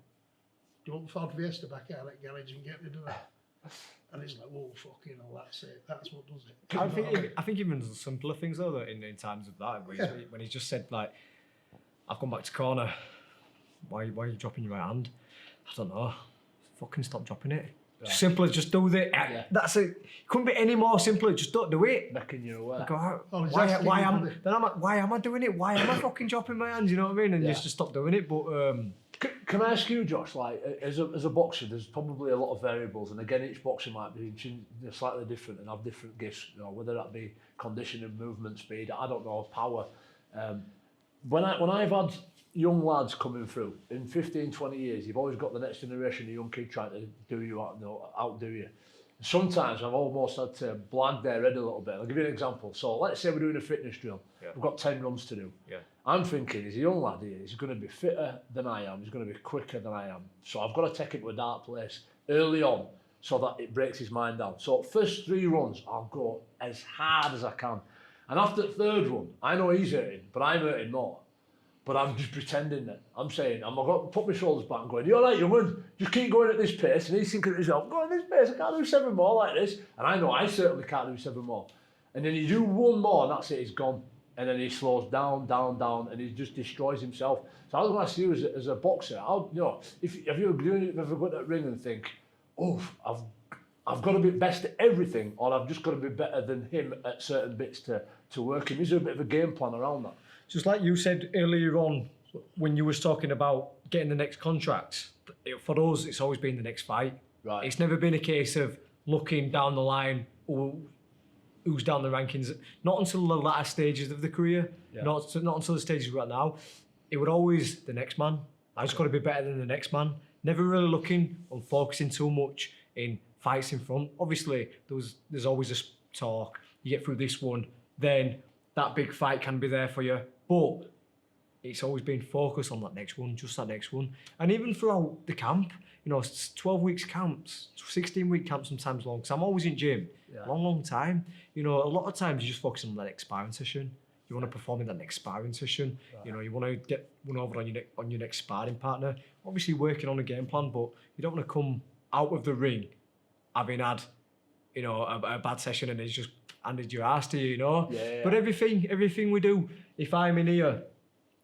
Do you want the Ford Fiesta back out of that garage and get rid of that? And it's like, whoa, fucking hell, that's it. That's what does it. I think even the simpler things though, that in times of that, when he's just said like, I've gone back to corner, why are you dropping your right hand? I don't know. Fucking stop dropping it. Yeah. Simple as just do it. Yeah. That's it. Couldn't be any more simpler. Just don't do it. Making you aware. Go out. Oh, he's why asking you for am I doing it? Why am I fucking dropping my hands? You know what I mean? And Yeah. just stop doing it. But Can I ask you, Josh, like, as a boxer, there's probably a lot of variables, and again, each boxer might be slightly different and have different gifts, you know, whether that be conditioning, movement, speed, I don't know, power. When I've had young lads coming through, in 15, 20 years, you've always got the next generation of young kids trying to outdo you. Sometimes I've almost had to blag their head a little bit. I'll give you an example. So let's say we're doing a fitness drill. Yeah. We've got 10 runs to do. Yeah. I'm thinking, he's a young lad here, he's going to be fitter than I am, he's going to be quicker than I am. So I've got to take him to a dark place early on so that it breaks his mind down. So first 3 runs, I'll go as hard as I can. And after the 3rd run, I know he's hurting, but I'm hurting more. But I'm just pretending that. I'm saying, I'm going to put my shoulders back and going, you're right, young man, just keep going at this pace. And he's thinking to himself, go at this pace, I can't do 7 more like this. And I know I certainly can't do 7 more. And then you do 1 more and that's it, he's gone. And then he slows down, and he just destroys himself. So I was going to ask you as a boxer, how, you know, have you ever got that ring and think, oh, I've got to be best at everything, or I've just got to be better than him at certain bits to work him? Is there a bit of a game plan around that? just like you said earlier on, when you was talking about getting the next contract, for us, it's always been the next fight. Right. It's never been a case of looking down the line, who's down the rankings. Not until the latter stages of the career, not until the stages we're at now. It would always the next man. I just got to be better than the next man. Never really looking on focusing too much in fights in front. Obviously, there's always a talk. You get through this one, then that big fight can be there for you. But it's always been focused on that next one, just that next one. And even throughout the camp, 12 weeks camps, 16-week camps, sometimes long. Because I'm always in gym, long time. A lot of times you just focus on that next sparring session. You want to perform in that next sparring session. Right. You want to get one over on your next sparring partner. Obviously working on a game plan, but you don't want to come out of the ring having had, a bad session and it's just handed your ass to you, Yeah. But everything we do, if I'm in here,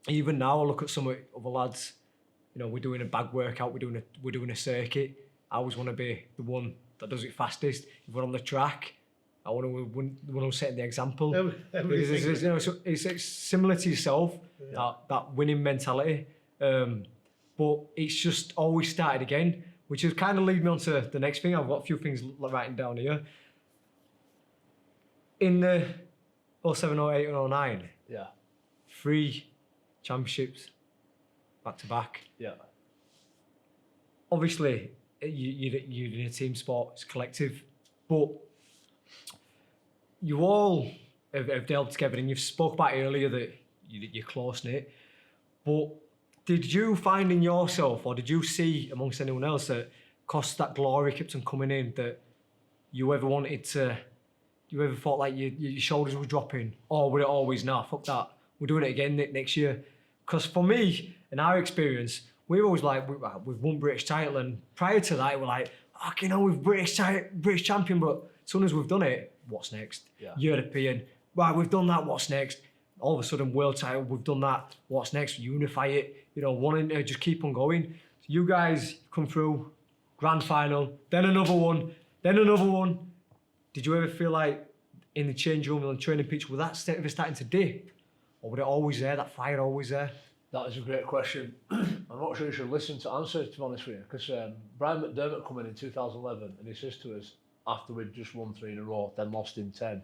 even now I look at some of the other lads, we're doing a bag workout, we're doing a circuit. I always want to be the one that does it fastest. If we're on the track, I want to set the example. Because it's similar to yourself, that winning mentality. But it's just always started again, which has kind of lead me on to the next thing. I've got a few things writing down here. In the 07, 08 and 09, 3 championships back to back. Yeah. Obviously, you're in a team sport, it's collective, but you all have dealt together, and you've spoke about earlier that you're close-knit, but did you find in yourself, or did you see amongst anyone else that cost that glory kept on coming in, that you ever wanted to, you ever thought like your shoulders were dropping, or were it always, nah, fuck that, we're doing it again next year. Because for me, in our experience, we're always like, we've won British title, and prior to that, we're like, you know, we've British champion, but as soon as we've done it, what's next? Yeah. European, right, we've done that, what's next? All of a sudden, world title, we've done that, what's next? Unify it, you know, wanting to just keep on going. So you guys come through, grand final, then another one, then another one. Did you ever feel like in the change room and training pitch, was that ever starting to dip? Or was it always there, that fire always there? That is a great question. I'm not sure you should listen to answer, to be honest with you, because Brian McDermott come in 2011 and he says to us, after we'd just won 3 in a row, then lost in 10,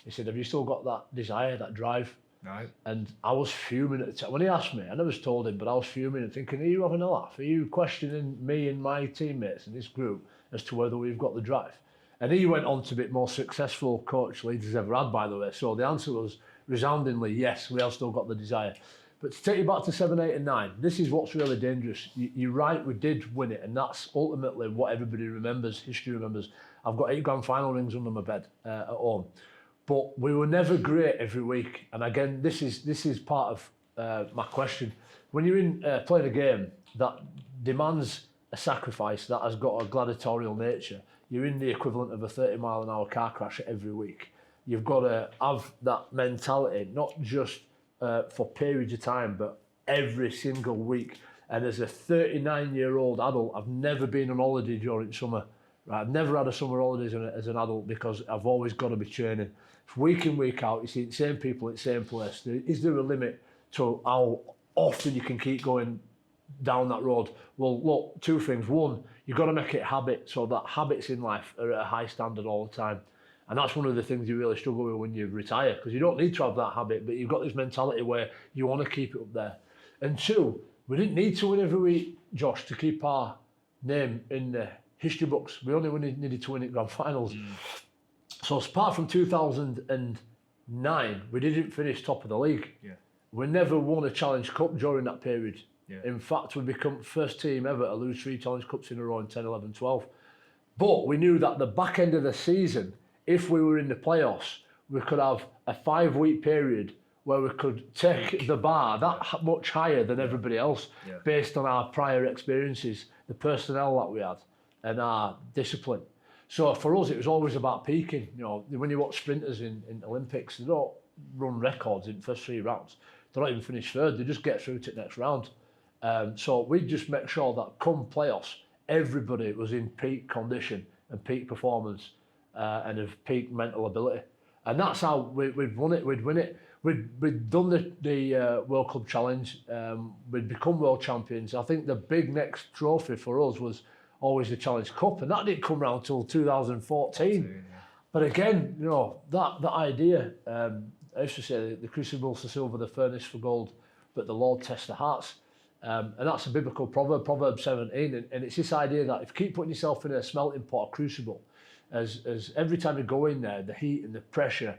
he said, have you still got that desire, that drive? Right. And I was fuming at the time. When he asked me, I never told him, but I was fuming and thinking, are you having a laugh? Are you questioning me and my teammates in this group as to whether we've got the drive? And he went on to be the most successful coach Leeds has ever had, by the way. So the answer was resoundingly, yes, we have still got the desire. But to take you back to 7, 8 and 9, this is what's really dangerous. You're right, we did win it, and that's ultimately what everybody remembers, history remembers. I've got 8 grand final rings under my bed at home. But we were never great every week. And again, this is part of my question. When you're in playing a game that demands a sacrifice, that has got a gladiatorial nature, you're in the equivalent of a 30-mile-an-hour car crash every week. You've got to have that mentality, not just for periods of time, but every single week. And as a 39-year-old adult, I've never been on holiday during summer. Right? I've never had a summer holidays as an adult because I've always got to be training. Week in, week out, you see the same people at the same place. Is there a limit to how often you can keep going down that road? Well, look, 2 things. One, you've got to make it a habit, so that habits in life are at a high standard all the time. And that's one of the things you really struggle with when you retire, because you don't need to have that habit, but you've got this mentality where you want to keep it up there. And 2, we didn't need to win every week, Josh, to keep our name in the history books. We only needed to win at grand finals. So apart from 2009, we didn't finish top of the league. Yeah. We never won a Challenge Cup during that period. Yeah. In fact, we become first team ever to lose 3 Challenge Cups in a row in 10, 11, 12. But we knew that the back end of the season, if we were in the playoffs, we could have a 5-week period where we could take the bar that much higher than everybody else, based on our prior experiences, the personnel that we had, and our discipline. So for us, it was always about peaking. You know, when you watch sprinters in Olympics, they don't run records in the first 3 rounds. They're not even finished third. They just get through to the next round. So we just make sure that come playoffs, everybody was in peak condition and peak performance and of peak mental ability. And that's how we'd won it. We'd win it. We'd done the World Club Challenge. We'd become world champions. I think the big next trophy for us was always the Challenge Cup, and that didn't come around until 2014. But again, you know, that idea, I used to say the crucible's for silver, the furnace for gold, but the Lord tests the hearts. And that's a biblical proverb, Proverb 17, and it's this idea that if you keep putting yourself in a smelting pot, a crucible, as every time you go in there, the heat and the pressure,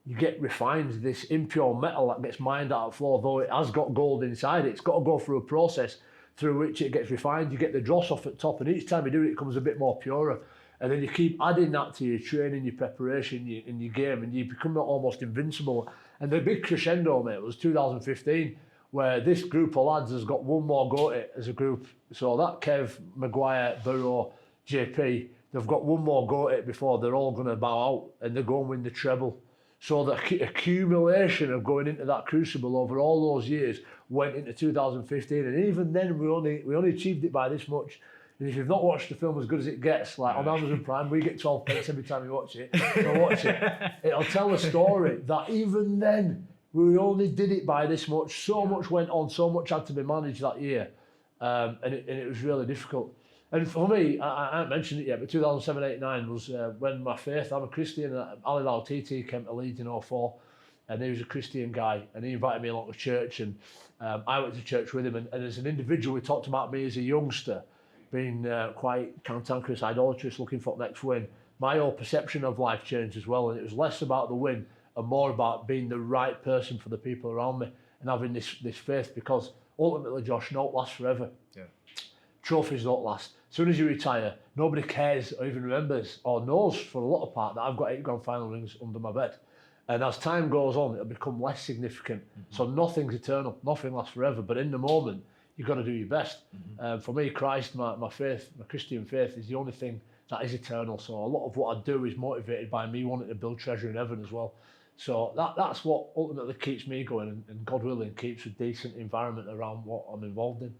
you get refined, this impure metal that gets mined out of the floor, though it has got gold inside it, it's got to go through a process through which it gets refined. You get the dross off at top, and each time you do it, it becomes a bit more purer. And then you keep adding that to your training, your preparation, in your game, and you become almost invincible. And the big crescendo, mate, was 2015, where this group of lads has got one more go at it as a group. So that Kev, Maguire, Burrow, JP, they've got one more go at it before they're all going to bow out and they go and win the treble. So the accumulation of going into that crucible over all those years went into 2015, and even then we only achieved it by this much. And if you've not watched the film As Good As It Gets, like on Amazon Prime, we get 12 pence every time you watch it. So watch it. It'll tell a story that even then we only did it by this much. So much went on, so much had to be managed that year, and it was really difficult. And for me, I haven't mentioned it yet, but 2007, 8, 9 was when my faith, I'm a Christian, Ali Lau TT came to Leeds in 04, and he was a Christian guy, and he invited me along to church, and I went to church with him, and as an individual, he talked about me as a youngster, being quite cantankerous, idolatrous, looking for the next win. My whole perception of life changed as well, and it was less about the win and more about being the right person for the people around me and having this faith, because ultimately, Josh, no it lasts forever. Yeah. Trophies don't last. As soon as you retire, nobody cares or even remembers or knows for a lot of part that I've got 8 grand final rings under my bed. And as time goes on, it'll become less significant. So nothing's eternal, nothing lasts forever. But in the moment, you've got to do your best. For me, Christ, my faith, my Christian faith, is the only thing that is eternal. So a lot of what I do is motivated by me wanting to build treasure in heaven as well. So that's what ultimately keeps me going, and God willing, keeps a decent environment around what I'm involved in.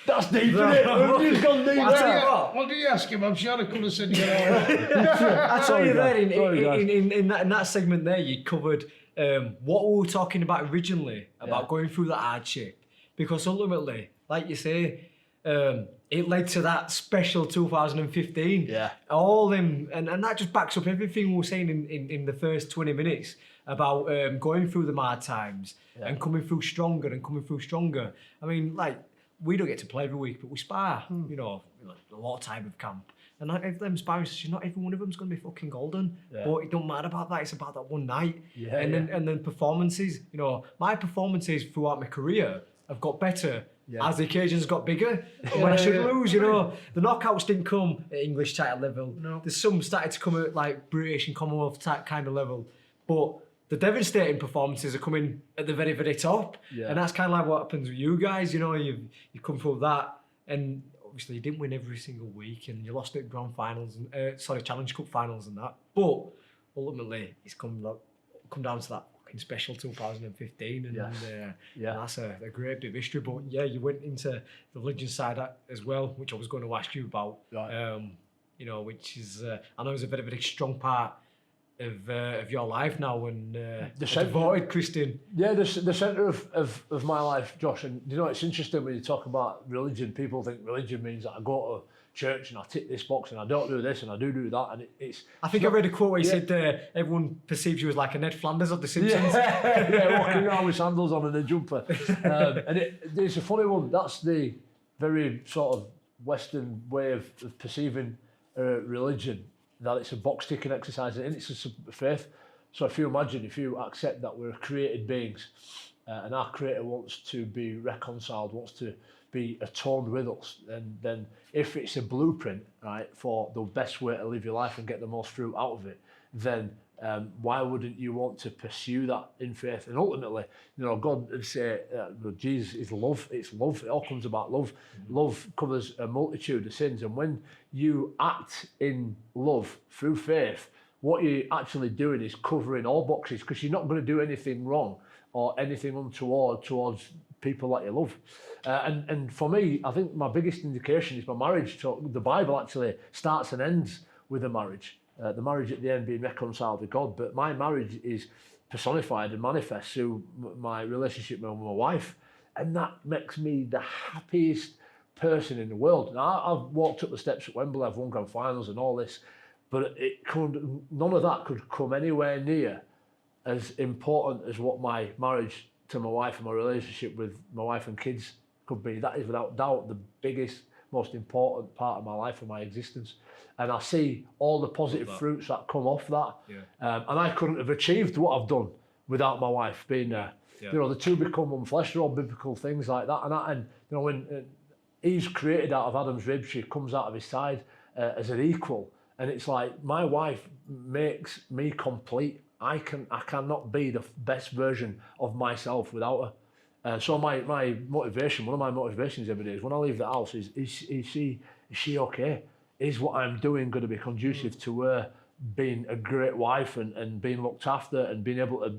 That's deep, isn't it? We've just gone deep there. What did you ask him? I'm sure I could have said yeah. I tell you there, Sorry, in that segment there, you covered what we were talking about originally, about going through that hardship. Because ultimately, like you say, it led to that special 2015. Yeah. All them, and that just backs up everything we were saying in the first 20 minutes about going through the hard times and coming through stronger and coming through stronger. I mean, like, we don't get to play every week, but we spar, you know, a lot of time of camp. And like them sparring sessions, not every one of them's going to be fucking golden. Yeah. But it don't matter about that. It's about that one night. Yeah, and then performances. You know, my performances throughout my career have got better as the occasions got bigger. When I should lose, you know, the knockouts didn't come at English title level. No. There's some started to come at like British and Commonwealth type kind of level. But the devastating performances are coming at the very, very top. Yeah. And that's kind of like what happens with you guys. You know, you come through that, and obviously you didn't win every single week, and you lost at grand finals and Challenge Cup finals and that. But ultimately, it's come down to that fucking special 2015, and that's a great bit of history. But yeah, you went into the religion side as well, which I was going to ask you about. Right. You know, which is I know is a very, very strong part of your life now, and devoted Christian. Yeah, the centre of my life, Josh, and you know, it's interesting when you talk about religion. People think religion means that I go to church and I tick this box and I don't do this and I do that, and it's. I think I read a quote where he said everyone perceives you as like a Ned Flanders of The Simpsons. Yeah, walking around with sandals on and a jumper. And it's a funny one. That's the very sort of Western way of perceiving religion, that it's a box ticking exercise, and it's a faith. So if you imagine, if you accept that we're created beings, and our Creator wants to be reconciled, wants to be atoned with us, then if it's a blueprint, right, for the best way to live your life and get the most fruit out of it, then why wouldn't you want to pursue that in faith? And ultimately, you know, God would say, Jesus is love. It's love. It all comes about love. Love covers a multitude of sins. And when you act in love through faith, what you're actually doing is covering all boxes, because you're not going to do anything wrong or anything untoward towards people that you love. And for me, I think my biggest indication is my marriage. So the Bible actually starts and ends with a marriage. The marriage at the end being reconciled with God, but my marriage is personified and manifests through my relationship with my wife, and that makes me the happiest person in the world. Now, I've walked up the steps at Wembley, I've won grand finals and all this, but none of that could come anywhere near as important as what my marriage to my wife and my relationship with my wife and kids could be. That is without doubt the biggest, most important part of my life and my existence. And I see all the positive fruits that come off that. Yeah. And I couldn't have achieved what I've done without my wife being there. Yeah. You know, the two become one flesh, they're all biblical things like that. And you know, when Eve's created out of Adam's rib, she comes out of his side as an equal. And it's like, my wife makes me complete. I cannot be the best version of myself without her. So my motivation, one of my motivations every day is when I leave the house is she okay? Is what I'm doing going to be conducive to her being a great wife and being looked after and being able to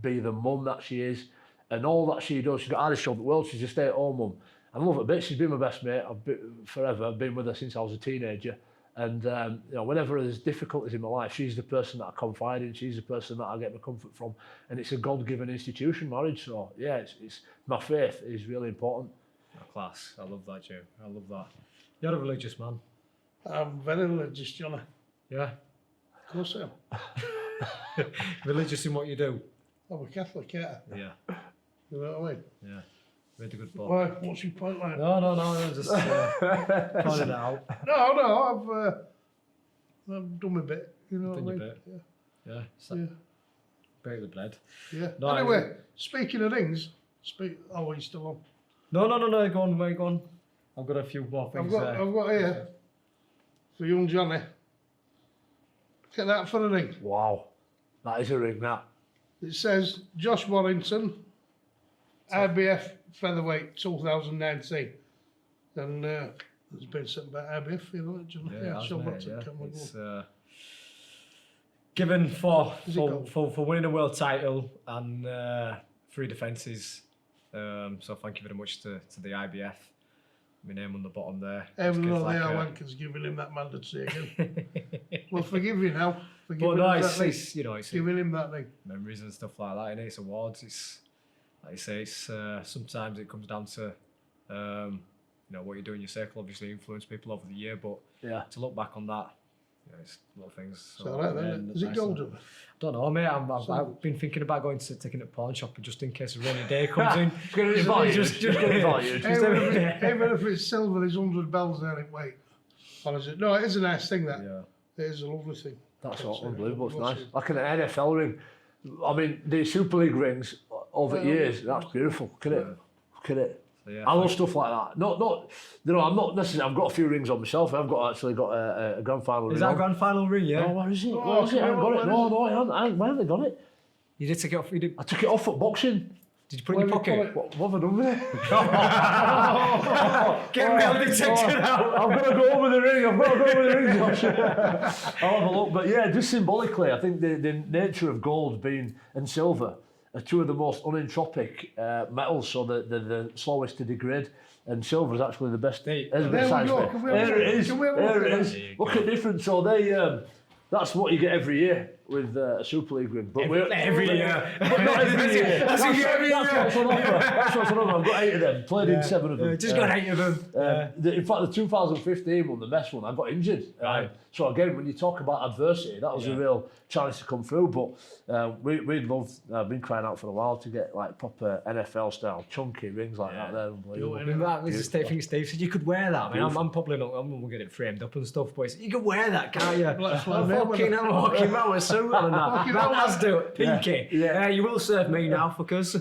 be the mum that she is and all that she does? She's got hardest job in the world. She's a stay-at-home mum. I love her a bit. She's been my best mate forever. I've been with her since I was a teenager. And you know, whenever there's difficulties in my life, she's the person that I confide in. She's the person that I get my comfort from. And it's a God-given institution, marriage. So yeah, it's my faith is really important. Class. I love that, Joe. I love that. You're a religious man. I'm very religious, Johnny. Yeah. Of course I am. Religious in what you do? I'm a Catholic, yeah. Yeah. You know what I mean? Yeah. Read a good book. Why? What's your point like? No, just pointing it out. No, I've done my bit. You know Done what I your mean? bit. Yeah. Yeah. Break the bread. Yeah. No, Anyway, speaking of things, oh, are you still on? No, go on, wait, go on. I've got a few more things I've got here for young Johnny. Get that for a ring. Wow. That is a ring, that. It says Josh Warrington, IBF featherweight 2019. And there's been something about IBF, you know, Yeah, so what's yeah. it come and It's go. given for go? winning a world title and 3 defences. So thank you very much to the IBF. My name on the bottom there. Even Just though gives they like are a- wankers giving him that mandatory again. Well, forgive you now. Forgive But him no, that it's, ring. it's you know it's Giving him that ring. memories and stuff like that. And it's awards. It's like you say. It's sometimes it comes down to you know what you do in your circle. Obviously, influence people over the year, but Yeah. to look back on that, it's a lot of things. So, all right, then. Is it golden? Don't know, mate. I've been thinking about taking it to pawn shop just in case a rainy day comes in. It's going to be valued. Just going to be valued. Even if it's silver, there's 100 bells there in weight. Or is it? No, it is a nice thing, that. Yeah. It is a lovely thing. That's all unbelievable. It's nice. Like an NFL ring. I mean, the Super League rings over years. That's beautiful. Look at it. Look at it. So, yeah, I love stuff like that. Not, you know, I'm not necessarily. I've got a few rings on myself. I've actually got a grand final ring. Is that a on. grand final ring? Yeah. Oh, where is it? Oh, Where is it? I haven't got it. where No, is no, I haven't. Where have they got it? You did take it off. You did. I took it off at boxing. Did you put it in your Where have you pocket? What have I done with it? Get real detected out. I've got to go over the ring. I've got to go over the ring, Josh. I'll have a look. But yeah, just symbolically, I think the nature of gold and silver are 2 of the most unentropic metals, so the slowest to degrade. And silver is actually the best. There There's a bit we of science go. there. Can we have a There it look? is. Can we have a There look it at is. that? There you Look go. at difference. So they. That's what you get every year with a Super League ring. But Every year. But not every year. That's what you get every year. That's what's on offer. That's what's on offer. I've got 8 of them. Played in 7 of them. Just got 8 of them. In fact, the 2015 one, the Mess one, I got injured. Right. So again, when you talk about adversity, that was a real challenge to come through. But we'd love, I've been crying out for a while to get like proper NFL style chunky rings like that. They're unbelievable. I mean, this is Steve. I think Steve said you could wear that. I mean, I'm probably not. I'm gonna get it framed up and stuff, but you could wear that, can't you? Like Floyd Mayweather. I'm walking around with a suit on and that. Walking Man, out like- let's do it. Pinky. Yeah. You will serve me now, fuckers.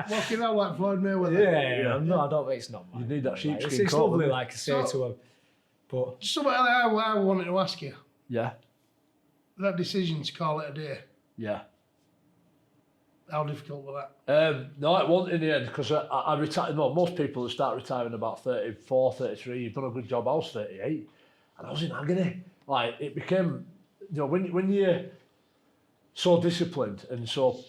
Walking out like Floyd Mayweather. yeah. No, I don't. It's not. You need that sheepskin It's coat, lovely, wouldn't like I say So- to him. But Something I wanted to ask you. Yeah, That decision to call it a day, yeah. how difficult was that? No, it wasn't in the end because I retired. No, most people that start retiring about 34, 33, you've done a good job. I was 38 and I was in agony. Like, it became, you know, when you're so disciplined and so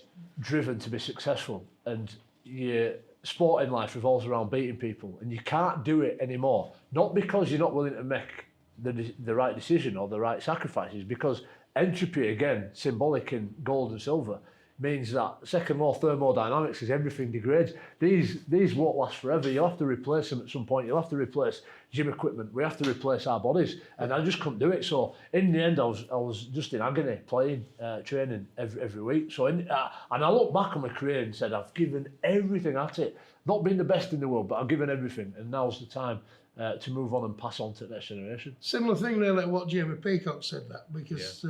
driven to be successful and your sport in life revolves around beating people and you can't do it anymore, not because you're not willing to make the right decision or the right sacrifices, because entropy, again, symbolic in gold and silver, means that second law thermodynamics is everything degrades. These won't last forever. You'll have to replace them at some point. You'll have to replace gym equipment. We have to replace our bodies, and I just couldn't do it. So in the end, I was just in agony, playing, training every week. So and I look back on my career and said I've given everything at it. Not been the best in the world, but I've given everything, and now's the time to move on and pass on to the next generation. Similar thing really to what Jamie Peacock said, that, because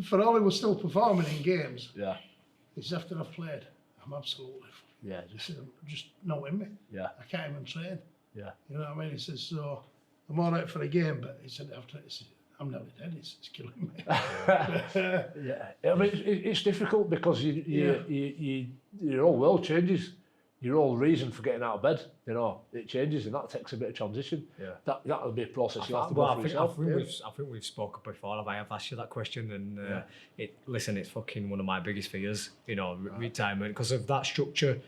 for all he was still performing in games, Yeah, it's after I've played, I'm absolutely yeah, just not in me. yeah, I can't even train. yeah. You know what I mean? He says, so I'm all right for a game, but he said after I'm nearly dead. It's killing me. Yeah, I mean it's difficult because your whole world changes. Your whole reason for getting out of bed, you know, it changes, and that takes a bit of transition. Yeah. That'll be a process you have to Well, go through yourself. I think we've spoken before. I've asked you that question, and it's fucking one of my biggest fears. You know, retirement, because of that structure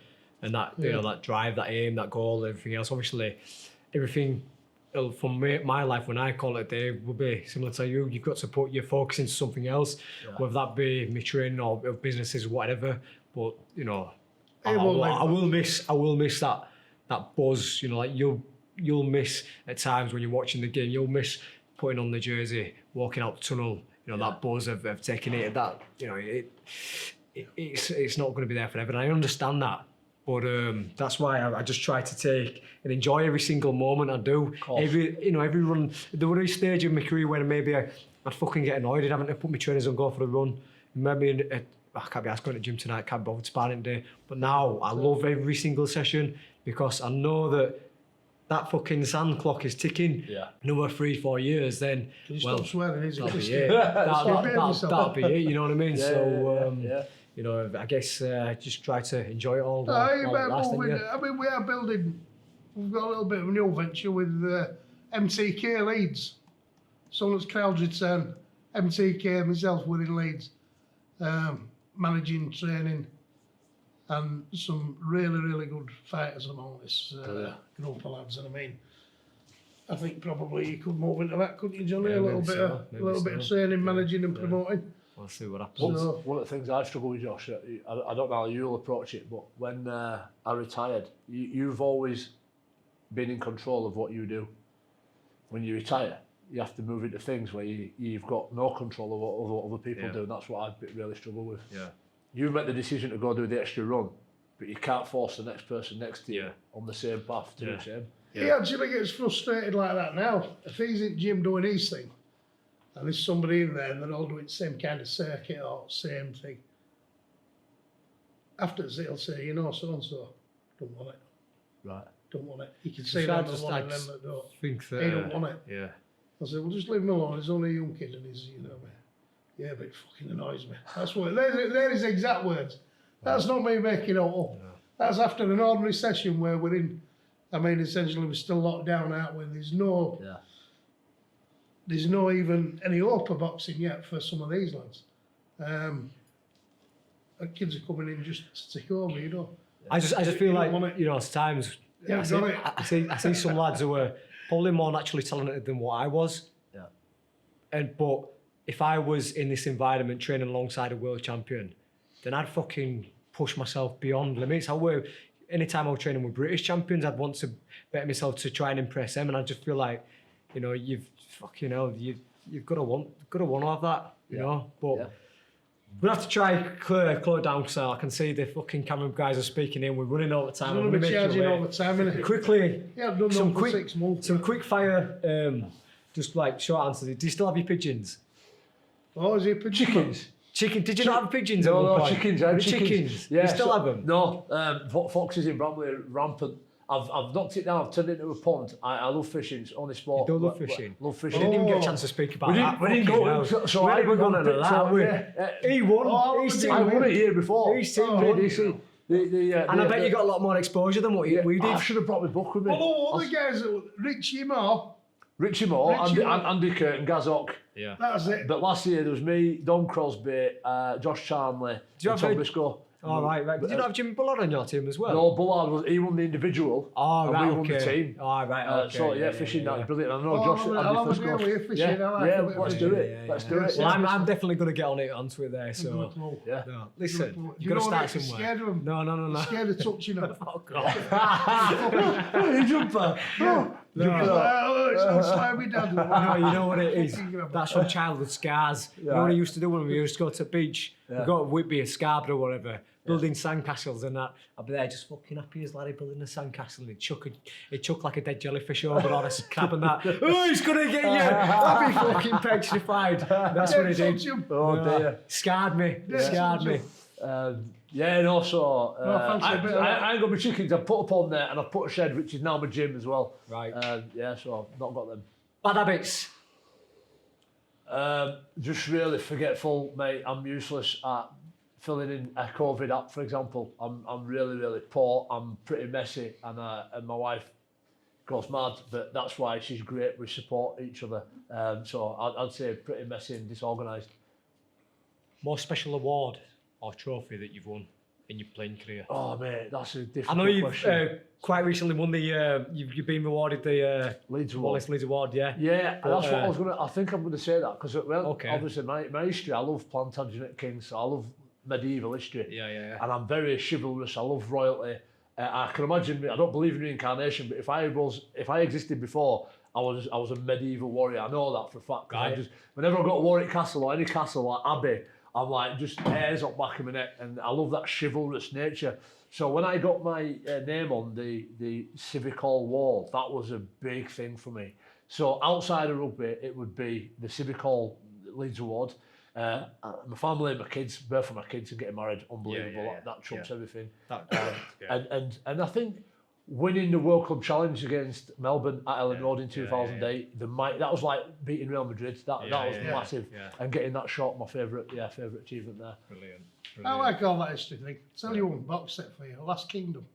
and that you know that drive, that aim, that goal, everything else. Obviously, everything from my life when I call it a day will be similar to you. You've got to put your focus into something else, whether that be my training or businesses, whatever. But you know. I will miss that buzz. You know, like you'll miss at times when you're watching the game. You'll miss putting on the jersey, walking out the tunnel. You know, that buzz of taking it. That you know, it's not going to be there forever. And I understand that, but that's why I just try to take and enjoy every single moment I do. Every run. There was a stage in my career when maybe I'd fucking get annoyed at having to put my trainers on, go for a run. Maybe I can't be asked going to the gym tonight, can't be bothered sparring today. But now I love every single session because I know that that fucking sand clock is ticking. Yeah. Another 3-4 years, then Can you well, stop swearing? Is that'll it? be it. That'll be it. You know what I mean? Yeah, So yeah. you know, I guess just try to enjoy it all. No, while you it better lasts, move don't in. you? I mean, we are building. We've got a little bit of a new venture with MTK Leeds. Someone's Crouchard, MTK, myself, we're in Leeds, managing training, and some really, really good fighters among this group of lads. And I mean, I think probably you could move into that, couldn't you, Johnny? Yeah, a little maybe bit, so, a little bit of training, managing, and promoting. We'll see what happens. One of the things I struggle with, Josh, I don't know how you'll approach it, but when I retired, you've always been in control of what you do. When you retire, you have to move into things where you've got no control of what other people do, and that's what I really struggle with. Yeah. You make the decision to go do the extra run, but you can't force the next person next to you on the same path to do the same. He actually gets frustrated like that now. If he's in gym doing his thing, and there's somebody in there and they're all doing the same kind of circuit or same thing, afterwards he'll say, you know, so-and-so, don't want it. Right. Don't want it. You can see them just one I and them just that don't. think that He don't want it. Yeah. I said, well, just leave him alone. He's only a young kid and he's, you know, yeah, but it fucking annoys me. That's what, they're his exact words. That's not me making it up. No. That's after an ordinary session where we're in, I mean, essentially we're still locked down, aren't we? There's no even any hope of boxing yet for some of these lads. Kids are coming in just to take over, you know. I just feel You like, don't want it. you know, at times Yeah, got it. I see some lads who are probably more naturally talented than what I was. Yeah. But if I was in this environment training alongside a world champion, then I'd fucking push myself beyond limits. Anytime I was training with British champions, I'd want to better myself to try and impress them, and I just feel like, you know, you've got to want to have that, you know. But we'll have to try close down because I can see the fucking camera guys are speaking in. We're running all the time. You're going to be charging all the time, innit? Quickly, Yeah, I've done some that for quick, 6 months. some quick fire, just like short answers. Do you still have your pigeons? Oh, is it for Chickens. Chicken? Did you not have pigeons at one No, point? chickens. Were I they had chickens. You still have them? No, foxes in Bramley are rampant. I've knocked it down. I've turned it into a pond. I love fishing. It's only sport. You do love fishing? Love We fishing. didn't even get a Oh. chance to speak about We that. didn't go. So I didn't go into that. He won. Oh, He's did I team won won. it here before. He's team Oh, won. DC. And I bet you got a lot more exposure than what we did. I should have brought my book with me. Although other guys, Richie Moore, Richie Moore, Richie Moore. Andy Curtin, Gazok. Yeah. that's it. But last year there was me, Don Crosby, Josh Charnley, you and have Tom a- Biscoe. All right. Did you not have Jimmy Bullard on your team as well? No, Bullard he won the individual. Oh, and right, we won the okay. team. Oh, right, okay. So fishing that's brilliant. I know Oh, Josh. I love a deal with fishing. I like a bit of let's fishing. do it. Let's do it. Well, I'm definitely going to get onto it there. So, Yeah. no, listen, You you've got to know start what, you're somewhere. scared of them. No. Scared of touching them. Fuck off. You jumper. He's like, oh, it's not slimy, Dad. No, you know what it is? Fucking grab it. That's from childhood scars. You know what I used to do when we used to go to the beach? We go to Whitby or Scarborough or whatever, building sandcastles and that. I'd be there just fucking happy as laddie building a sandcastle and he'd chuck like a dead jellyfish over on us, crab and that. Oh, he's going to get you! I'd be fucking petrified. That's what he did. Touch him. Oh dear. Scarred me. Scarred me. Yeah, no, so fancy a bit of that. I ain't got my chickens. I've put up on there and I've put a shed, which is now my gym as well. Right. Yeah, so I've not got them. Bad habits. Just really forgetful, mate. I'm useless at filling in a COVID app, for example. I'm really, really poor. I'm pretty messy, and my wife goes mad, but that's why she's great. We support each other. So I'd say pretty messy and disorganised. Most special award or trophy that you've won in your playing career? Oh, mate, that's a I difficult know you've question. quite recently won the. You've been rewarded the Leeds Award. Wallace Leeds Award, yeah. Yeah, But, that's what I was gonna. I think I'm gonna say that because Okay. obviously my history. I love Plantagenet kings. So I love medieval history. Yeah. And I'm very chivalrous. I love royalty. I can imagine. I don't believe in reincarnation, but if I existed before, I was a medieval warrior. I know that for a fact. 'Cause Right. Whenever I go to Warwick Castle or any castle like Abbey, I'm like just hairs up back of my neck, and I love that chivalrous nature. So when I got my name on the Civic Hall wall, that was a big thing for me. So outside of rugby, it would be the Civic Hall Leeds Award. My family and my kids, birth of my kids and getting married, unbelievable. Yeah. That trumps Yeah. everything. That, And I think winning the World Club Challenge against Melbourne at Ellen Road in 2008, that was like beating Real Madrid. That was massive. Yeah. And getting that shot, my favourite achievement there. Brilliant. I like all that history thing. Tell you one box set for you, Last Kingdom.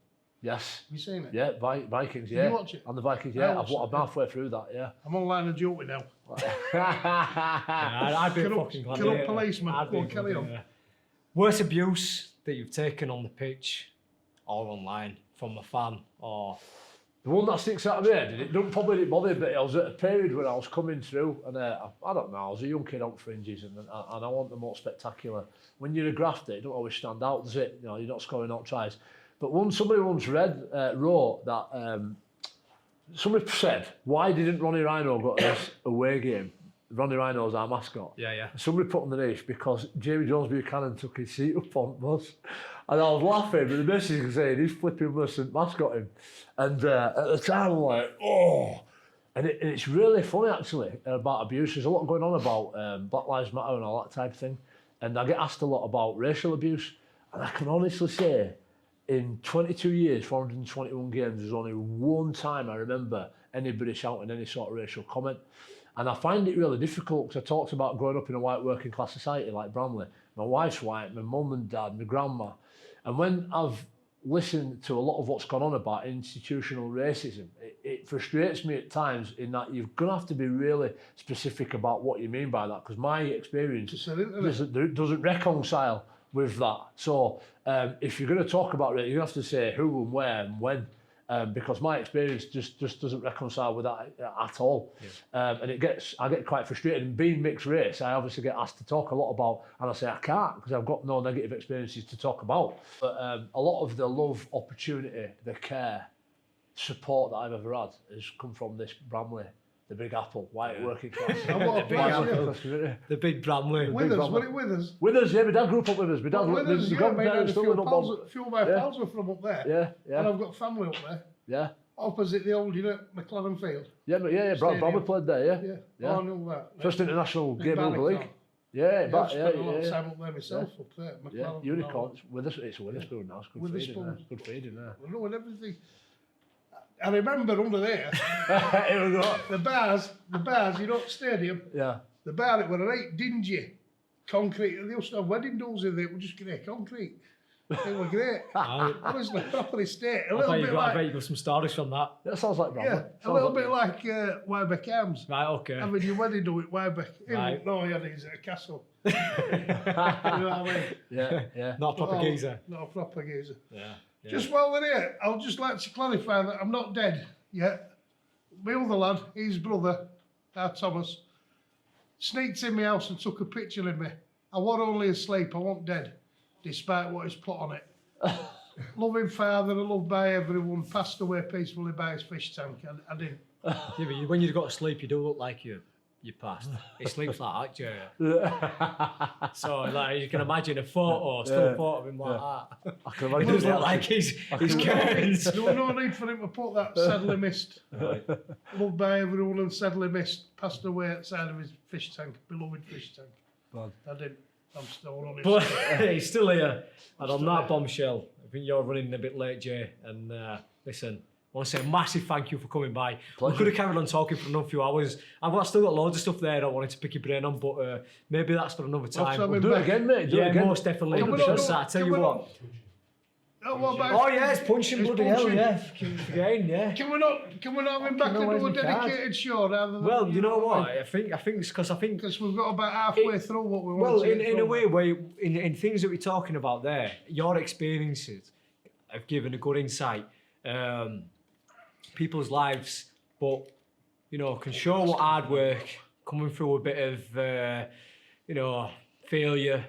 Yes. Have you seen it? Yeah, Vikings, yeah. Did you watch it? And the Vikings, yeah. I'm halfway through that, yeah. I'm online and joking now. I'd be fucking glad. Kill up policeman. Go on, carry on. Worst abuse that you've taken on the pitch or online from a fan or... The one that sticks out of my head, it probably didn't bother me, but I was at a period when I was coming through, and I don't know, I was a young kid on fringes, and I want the most spectacular. When you're a grafter, you don't always stand out, does it? You know, you're not scoring out tries. But somebody once wrote that somebody said, why didn't Ronnie Rhino go to this away game? Ronnie Rhino's our mascot. Yeah. Somebody put underneath because Jamie Jones-Buchanan took his seat up on the bus. And I was laughing, but the message was saying he's flipping mustn't mascot him. And at the time, I'm like, oh. And it's really funny, actually, about abuse. There's a lot going on about Black Lives Matter and all that type of thing. And I get asked a lot about racial abuse. And I can honestly say, in 22 years, 421 games, there's only one time I remember anybody shouting any sort of racial comment. And I find it really difficult because I talked about growing up in a white working class society like Bramley. My wife's white, my mum and dad, my grandma. And when I've listened to a lot of what's gone on about institutional racism, it frustrates me at times in that you're going to have to be really specific about what you mean by that, because my experience doesn't reconcile with that. So if you're going to talk about it, you have to say who and where and when. Because my experience just doesn't reconcile with that at all. Yeah. And I get quite frustrated. And being mixed race, I obviously get asked to talk a lot about, and I say I can't because I've got no negative experiences to talk about. But a lot of the love, opportunity, the care, support that I've ever had has come from this Bramley, the Big Apple, white working class. The Big Bramley. With us, were it with us? With us, yeah, my dad grew up with us. My dad with us, a few of my pals are from up there. Yeah. And I've got family up there. Yeah. Opposite the old, McLaren Field. Yeah. Bramley played there, yeah. Oh, I know that. First international game of the league. Yeah, I've spent a lot of time up there myself, up there. McLaren, Unicorns. It's a Witherspoon now. It's good feeding there. I know, and everything. I remember under there, Here we go. the bars, stadium. Yeah. The bar, it were right dingy, concrete. They used to have wedding dolls in there. We just grey concrete. They were great. Honestly, proper estate. I bet you got some stories from that. That sounds like Bramley. Yeah, a little bit like Wybeck Arms. Right, okay. Having your wedding do at Wybeck. Right. No, he had his at a castle. You know what I mean? Yeah. Not a proper geezer. Not a proper geezer. Yeah. Just while we're here, I'll just like to clarify that I'm not dead yet. My other lad, his brother, Thomas, sneaked in my house and took a picture of me. I was only asleep, I wasn't dead, despite what he's put on it. Loving father, loved by everyone, passed away peacefully by his fish tank. I didn't. Yeah, but when you got to sleep, you do look like you passed. He sleeps like that, yeah. So, like, you can imagine a photo, still photo of him like that. I can imagine. It does look like his curtains. There was no need for him to put that sadly missed. Right. Loved by everyone and sadly missed. Passed away outside of his fish tank, beloved fish tank. God. I didn't. I'm still on it. But he's still here. And on that bombshell, I think you're running a bit late, Jay. And listen, I want to say a massive thank you for coming by. Pleasure. We could have carried on talking for another few hours. I've still got loads of stuff there I wanted to pick your brain on, but maybe that's for another time. We'll do it again, mate. Most definitely. I tell you what. Oh yeah, it's punching bloody hell, yeah. Again, yeah. Can we not have him back and do a dedicated show rather than? Well, you know what? I think it's because we've got about halfway through what we want. Well, in a way, where in things that we're talking about there, your experiences have given a good insight. People's lives, but can show what hard work, coming through a bit of failure,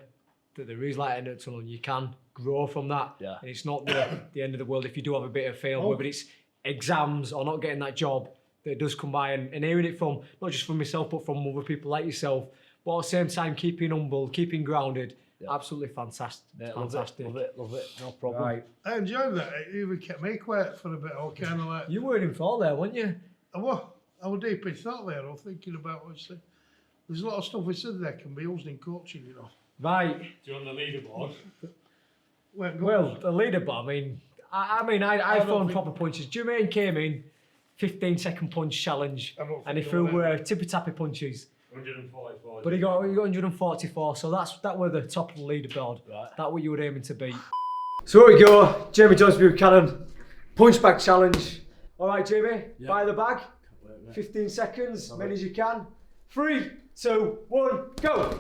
that there is light in the tunnel. You can grow from that, and it's not the end of the world if you do have a bit of fail, whether it's exams or not getting that job that does come by, and hearing it from not just from myself but from other people like yourself, but at the same time keeping humble, keeping grounded. Absolutely fantastic. Fantastic. Love it. No problem. Right. I enjoyed that. It even kept me quiet for a bit. I was kind of like... You were in thought there, weren't you? I was deep in thought there. I was thinking about what he said. There's a lot of stuff he said there can be used in coaching, Right. Do you want the leaderboard? Well, the leaderboard, I mean, I mean, I phoned proper punches. Jermaine came in, 15-second punch challenge, and he threw tippy-tappy punches. 144. But he got 144, so that were the top of the leaderboard. Right. That what you were aiming to beat. So here we go, Jamie Jones-Buchanan, punch bag challenge. All right, Jamie, by the bag. 15 seconds, many as you can. 3, 2, 1, go.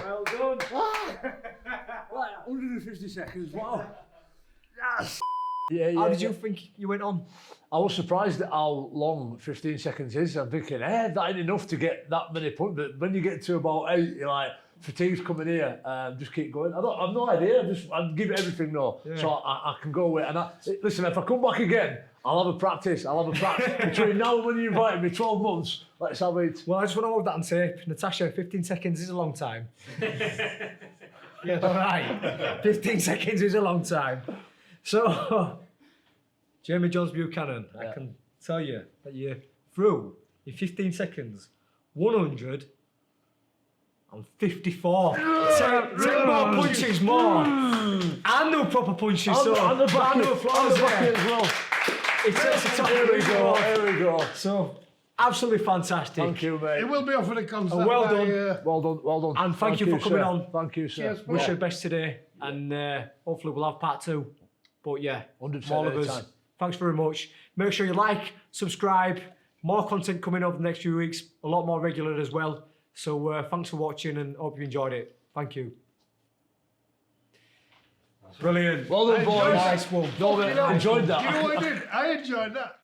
Well done. 150 seconds. Wow. Yes. How did you think you went on? I was surprised at how long 15 seconds is. I'm thinking, that ain't enough to get that many points. But when you get to about 8, you're like, fatigue's coming here. Just keep going. I've no idea. I'd give it everything now. Yeah. So I can go with it. Listen, if I come back again, I'll have a practice. Between now and when you invite me, 12 months, let's have it. Well, I just want to hold that on tape. Natasha, 15 seconds is a long time. Yeah, all right. 15 seconds is a long time. So, Jamie Jones-Buchanan, I can tell you that you threw in 15 seconds 154. 10 more punches more. And no proper punches. And the back as well. It takes the top. Here we go. So, absolutely fantastic. Thank you, mate. It will be off for the concert. Well done. Well done. And thank you for coming sir. on. Thank you, sir. Cheers, Wish you the best today, and hopefully we'll have part 2. But yeah, 100% all of at a us, time. thanks very much. Make sure you like, subscribe. More content coming over the next few weeks, a lot more regular as well. So thanks for watching and hope you enjoyed it. Thank you. Brilliant. Well done, boys. Nice one. No, I enjoyed that. You know what I did? I enjoyed that.